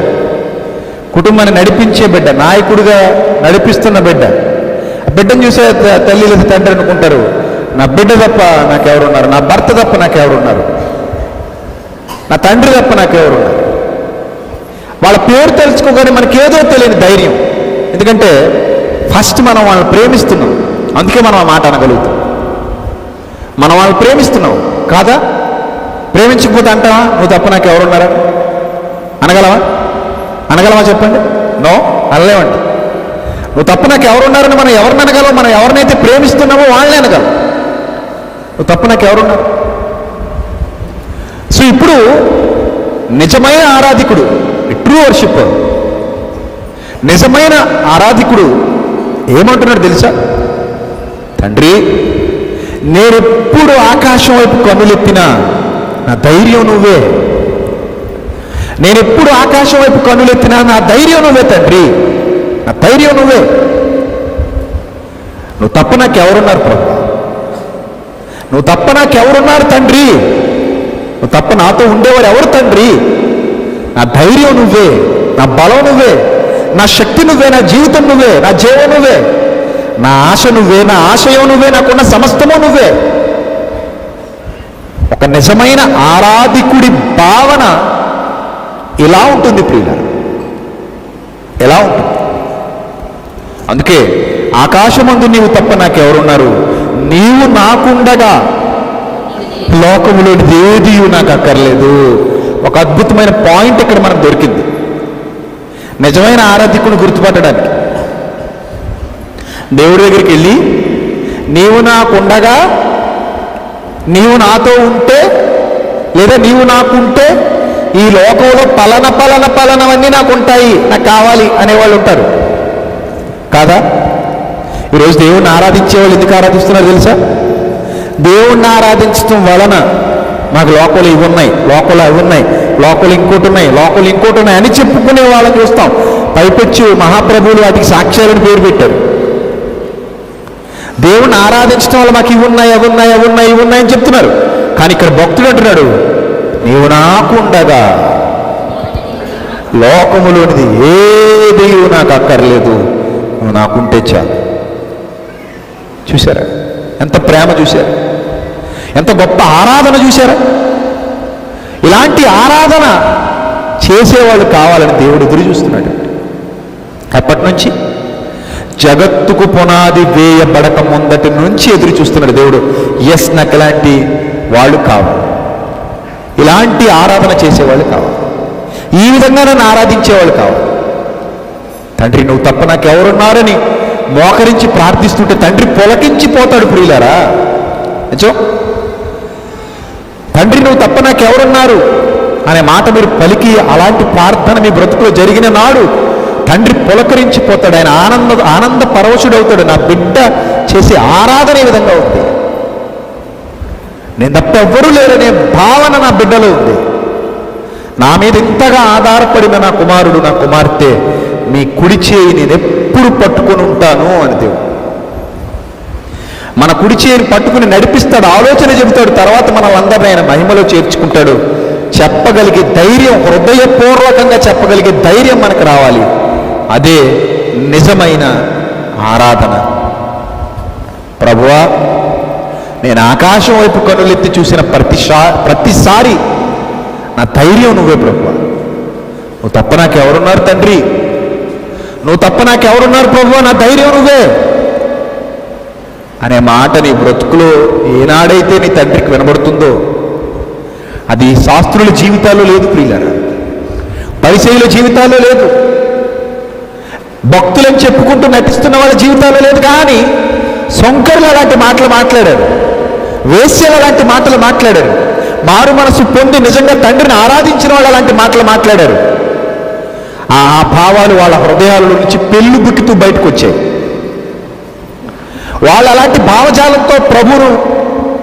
కుటుంబాన్ని నడిపించే బిడ్డ, నాయకుడిగా నడిపిస్తున్న బిడ్డ. బిడ్డను చూసే తల్లి లేదా తండ్రి అనుకుంటారు, నా బిడ్డ తప్ప నాకెవరున్నారు, నా భర్త తప్ప నాకెవరున్నారు, నా తండ్రి తప్ప నాకెవరున్నారు. వాళ్ళ పేరు తెలుసుకోగానే మనకేదో తెలియని ధైర్యం. ఎందుకంటే ఫస్ట్ మనం వాళ్ళని ప్రేమిస్తున్నాం, అందుకే మనం ఆ మాట అనగలుగుతాం. మనం వాళ్ళని ప్రేమిస్తున్నాం కాదా? ప్రేమించకపోతే అంటావా నువ్వు తప్ప నాకు ఎవరున్నారా? అనగలమా చెప్పండి? నో, అనలేమండి. నువ్వు తప్ప నాకు ఎవరున్నారని మనం ఎవరిని అనగలం? మనం ఎవరినైతే ప్రేమిస్తున్నామో వాళ్ళని అనగలం. నువ్వు తప్ప నాకు ఎవరున్నారు? సో ఇప్పుడు నిజమైన ఆరాధికుడు, ట్రూ వర్షిప్పర్, నిజమైన ఆరాధికుడు ఏమంటున్నాడు తెలుసా? తండ్రి, నేనెప్పుడు ఆకాశం వైపు కన్నులెత్తినా నా ధైర్యం నువ్వే, నేను ఎప్పుడు ఆకాశం వైపు కన్నులెత్తినా నా ధైర్యం నువ్వే తండ్రి, నా ధైర్యం నువ్వే. నువ్వు తప్ప నాకెవరున్నారు ప్రభు, నువ్వు తప్ప నాకెవరున్నారు తండ్రి, నువ్వు తప్ప నాతో ఉండేవారు ఎవరు తండ్రి? నా ధైర్యం నువ్వే, నా బలం నువ్వే, నా శక్తి నువ్వే, నా జీవితం నువ్వే, నా జీవం నువ్వే, నా ఆశ నువ్వే, నా ఆశయం నువ్వే, నాకున్న సమస్తము నువ్వే. ఒక నిజమైన ఆరాధికుడి భావన ఇలా ఉంటుంది ప్రియులారా, ఎలా ఉంటుంది? అందుకే ఆకాశమందు నీవు తప్ప నాకెవరున్నారు, నీవు నాకుండగా లోకములోని ఏది నాకు అక్కర్లేదు. ఒక అద్భుతమైన పాయింట్ ఇక్కడ మనకు దొరికింది నిజమైన ఆరాధికుని గుర్తుపట్టడానికి. దేవుడి దగ్గరికి వెళ్ళి నీవు నాకుండగా, నీవు నాతో ఉంటే, లేదా నీవు నాకుంటే ఈ లోకంలో పలనవన్నీ నాకు ఉంటాయి, నాకు కావాలి అనేవాళ్ళు ఉంటారు కాదా? ఈరోజు దేవుణ్ణి ఆరాధించే వాళ్ళు ఎందుకు ఆరాధిస్తున్నారు తెలుసా? దేవుణ్ణి ఆరాధించడం వలన నాకు లోకంలో ఇవి ఉన్నాయి, లోకంలో అవి ఉన్నాయి, లోకంలో ఇంకోటి ఉన్నాయి, లోకంలో ఇంకోటి ఉన్నాయి అని చెప్పుకునే వాళ్ళని చూస్తాం. పైపెచ్చు మహాప్రభువులు వాటికి సాక్ష్యాలను పేరు పెట్టారు. దేవుణ్ణి ఆరాధించడం వల్ల మాకు ఇవి ఉన్నాయి, అవి ఉన్నాయి, అవి ఉన్నాయి, ఇవి ఉన్నాయని చెప్తున్నారు. కానీ ఇక్కడ భక్తుడు అంటున్నాడు, నీవు నాకు ఉండగా లోకములోనిది ఏది నాకు అక్కర్లేదు, నువ్వు నాకుంటే చాలు. చూసారా ఎంత ప్రేమ, చూశారా ఎంత గొప్ప ఆరాధన, చూశారా? ఇలాంటి ఆరాధన చేసేవాళ్ళు కావాలని దేవుడు ఎదురు చూస్తున్నాడు. అప్పటి నుంచి జగత్తుకు పునాది వేయబడక ముందటి నుంచి ఎదురు చూస్తున్నాడు దేవుడు. ఎస్, నాకు ఇలాంటి వాళ్ళు కావాలి, ఇలాంటి ఆరాధన చేసేవాళ్ళు కావాలి, ఈ విధంగా నన్ను ఆరాధించేవాళ్ళు కావాలి. తండ్రి నువ్వు తప్ప నాకు ఎవరున్నారని మోకరించి ప్రార్థిస్తుంటే తండ్రి పొలకించిపోతాడు ప్రియులారా. నిజం. తండ్రి నువ్వు తప్ప నాకు ఎవరున్నారు అనే మాట మీరు పలికి అలాంటి ప్రార్థన మీ బ్రతుకులో జరిగిన నాడు తండ్రి పులకరించిపోతాడు. ఆయన ఆనంద పరవశుడవుతాడు. నా బిడ్డ చేసే ఆరాధన ఈ విధంగా ఉంది, నేను తప్ప ఎవ్వరూ లేరనే భావన నా బిడ్డలో ఉంది. నా మీద ఇంతగా ఆధారపడిన నా కుమారుడు, నా కుమార్తె మీ కుడి చేయి నేను ఎప్పుడు పట్టుకొని ఉంటాను అని దేవుడు మన కుడి చేయిని పట్టుకుని నడిపిస్తాడు, ఆలోచన చెబుతాడు. తర్వాత మనల్ని అందరినీ ఆయన మహిమలో చేర్చుకుంటాడు. చెప్పగలిగే ధైర్యం, హృదయపూర్వకంగా చెప్పగలిగే ధైర్యం మనకు రావాలి. అదే నిజమైన ఆరాధన. ప్రభువా, నేను ఆకాశం వైపు కనులెత్తి చూసిన ప్రతిసారి నా ధైర్యం నువ్వే ప్రభువా. నువ్వు తప్ప నాకెవరున్నారు తండ్రి, నువ్వు తప్ప నాకెవరున్నారు ప్రభువా, నా ధైర్యం నువ్వే అనే మాట నీ బ్రతుకులో ఏనాడైతే నీ తండ్రికి వినబడుతుందో అది శాస్త్రుల జీవితాల్లో లేదు ప్రియులారా, పరిసయ్యుల జీవితాల్లో లేదు, భక్తులని చెప్పుకుంటూ నటిస్తున్న వాళ్ళ జీవితాల్లో లేదు. కానీ సొంకరులు అలాంటి మాటలు మాట్లాడారు, వేశ్యలు అలాంటి మాటలు మాట్లాడారు, మారు మనసు పొంది నిజంగా తండ్రిని ఆరాధించిన వాళ్ళు అలాంటి మాటలు మాట్లాడారు. ఆ భావాలు వాళ్ళ హృదయాల నుంచి పెళ్ళు బుక్కుతూ బయటకు వచ్చాయి. వాళ్ళు అలాంటి భావజాలంతో ప్రభువును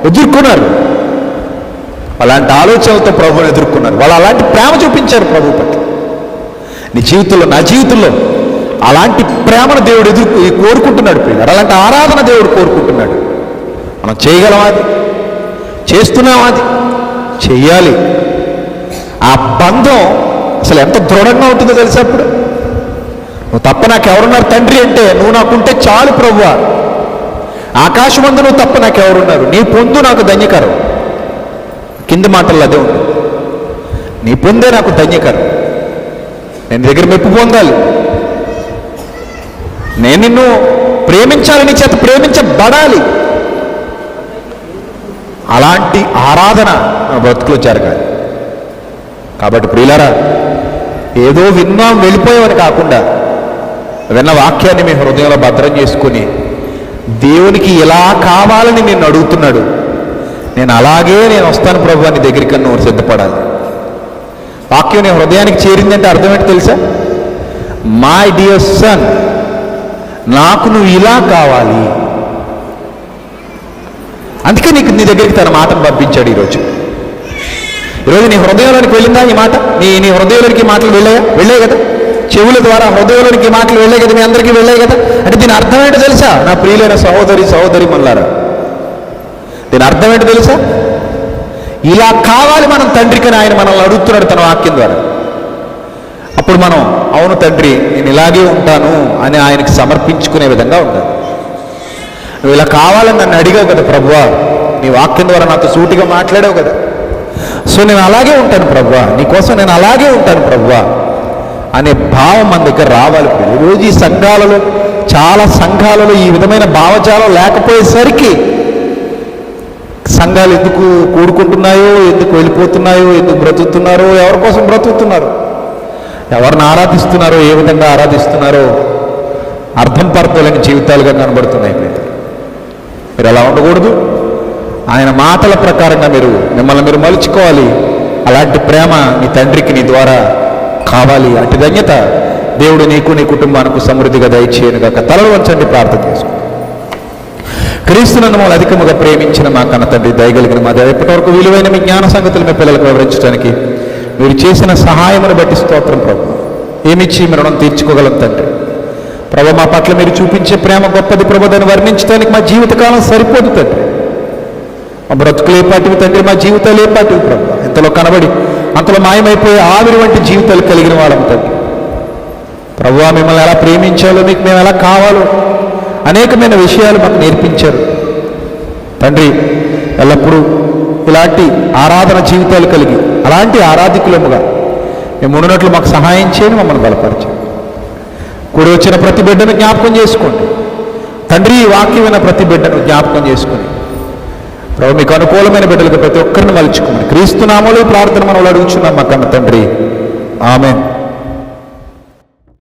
ఎదుర్కొన్నారు, అలాంటి ఆలోచనలతో ప్రభువును ఎదుర్కొన్నారు. వాళ్ళు అలాంటి ప్రేమ చూపించారు ప్రభు పట్ల. నీ జీవితంలో, నా జీవితంలో అలాంటి ప్రేమను దేవుడు కోరుకుంటున్నాడు ప్రియులారా. అలాంటి ఆరాధన దేవుడు కోరుకుంటున్నాడు. మనం చేయగలం, అది చేస్తున్నాం, అది చెయ్యాలి. ఆ బంధం అసలు ఎంత దృఢంగా ఉంటుందో తెలుసా? అప్పుడు నువ్వు తప్ప నాకెవరున్నారు తండ్రి అంటే, నువ్వు నాకుంటే చాలు ప్రభువా. ఆకాశమందు నువ్వు తప్ప నాకెవరున్నారు, నీ పొందు నాకు ధన్యకరం. కింది మాటల్లో అదే ఉంది, నీ పొందే నాకు ధన్యకరం. నేను దగ్గర మెప్పు పొందాలి, నేను నిన్ను ప్రేమించాలి, నీ చేత ప్రేమించబడాలి. అలాంటి ఆరాధన నా బ్రతుకులో జరగాలి. కాబట్టి ప్రియులారా, ఏదో విన్నాం వెళ్ళిపోయామని కాకుండా విన్న వాక్యాన్ని మీ హృదయంలో భద్రం చేసుకుని దేవునికి ఎలా కావాలని నేను అడుగుతున్నాడు, నేను అలాగే నేను వస్తాను ప్రభు అని దగ్గరికి నువ్వు సిద్ధపడాలి. వాక్యం నీ హృదయానికి చేరిందంటే అర్థం ఏంటి తెలుసా? మై డియర్ సన్, నాకు నువ్వు ఇలా కావాలి. అందుకే నీ దగ్గరికి తన మాటను పంపించాడు ఈరోజు. ఈరోజు నీ హృదయంలోనికి వెళ్ళిందా ఈ మాట? నీ హృదయంలోనికి ఈ మాటలు వెళ్ళాయి కదా? చెవుల ద్వారా హృదయంలోనికి ఈ మాటలు వెళ్ళాయి కదా? మీ అందరికీ వెళ్ళాయి కదా? అంటే దీని అర్థం ఏంటో తెలుసా నా ప్రియులైన సహోదరి మల్లారా? దీని అర్థం ఏంటో తెలుసా? ఇలా కావాలి మనం తండ్రికి ఆయన మనల్ని అడుగుతున్నాడు తన వాక్యం ద్వారా. అప్పుడు మనం అవును తండ్రి నేను ఇలాగే ఉంటాను అని ఆయనకి సమర్పించుకునే విధంగా ఉండాలి. నువ్వు ఇలా కావాలని నన్ను అడిగావు కదా ప్రభువా, నీ వాక్యం ద్వారా నాతో సూటిగా మాట్లాడావు కదా, సో నేను అలాగే ఉంటాను ప్రభువా, నీకోసం నేను అలాగే ఉంటాను ప్రభువా అనే భావం మన దగ్గర రావాలి. ఈరోజు ఈ సంఘాలలో చాలా సంఘాలలో ఈ విధమైన భావజాలం లేకపోయేసరికి సంఘాలు ఎందుకు కూడుకుంటున్నాయో, ఎందుకు వెళ్ళిపోతున్నాయో, ఎందుకు బ్రతుకుతున్నారో, ఎవరి కోసం బ్రతుకుతున్నారో, ఎవరిని ఆరాధిస్తున్నారో, ఏ విధంగా ఆరాధిస్తున్నారో అర్థం పరతలేని జీవితాలుగా కనబడుతున్నాయి. మీరు అలా ఉండకూడదు. ఆయన మాటల ప్రకారంగా మిమ్మల్ని మీరు మలుచుకోవాలి. అలాంటి ప్రేమ నీ తండ్రికి నీ ద్వారా కావాలి. అటు ధన్యత దేవుడు నీకు నీ కుటుంబానికి సమృద్ధిగా దయచేయను గాక. తలలు వంచండి, ప్రార్థన చేసుకోండి. క్రీస్తునందు మమ్మల్ని అధికముగా ప్రేమించిన మా కన్న తండ్రి, దయగలిగిన మా దేవ, ఇప్పటివరకు విలువైన మీ జ్ఞాన సంగతులు మీ పిల్లలకు వివరించడానికి మీరు చేసిన సహాయమును బట్టి స్తోత్రం ప్రభు. ఏమిచ్చి మీ రుణం తీర్చుకోగలం తండ్రి. ప్రభు మా పట్ల మీరు చూపించే ప్రేమ గొప్పది ప్రభు, దాన్ని వర్ణించడానికి మా జీవితకాలం సరిపోదు తండ్రి. మా బ్రతుకులు ఏపాటివి తండ్రి, మా జీవితాలు ఏపాటివి ప్రభు. ఇంతలో కనబడి అంతలో మాయమైపోయే ఆవిరి వంటి జీవితాలు కలిగిన వాళ్ళం తండ్రి. ప్రభు మిమ్మల్ని ఎలా ప్రేమించాలో, మీకు మేము ఎలా కావాలో అనేకమైన విషయాలు మాకు నేర్పించారు తండ్రి. ఎల్లప్పుడూ ఇలాంటి ఆరాధన జీవితాలు కలిగి అలాంటి ఆరాధికులముగా మేము ఉన్నట్లు మాకు సహాయం చేయని, మమ్మల్ని బలపరిచండి. కూడి వచ్చిన ప్రతి బిడ్డను జ్ఞాపకం చేసుకోండి తండ్రి. ఈ వాక్యం విన్న ప్రతి బిడ్డను జ్ఞాపకం చేసుకుని ప్రభు మీకు అనుకూలమైన బిడ్డలకు ప్రతి ఒక్కరిని మలుచుకోమని క్రీస్తు నామములో ప్రార్థన మనలో అడుగుచున్నాం మా కన్న తండ్రి. ఆమేన్.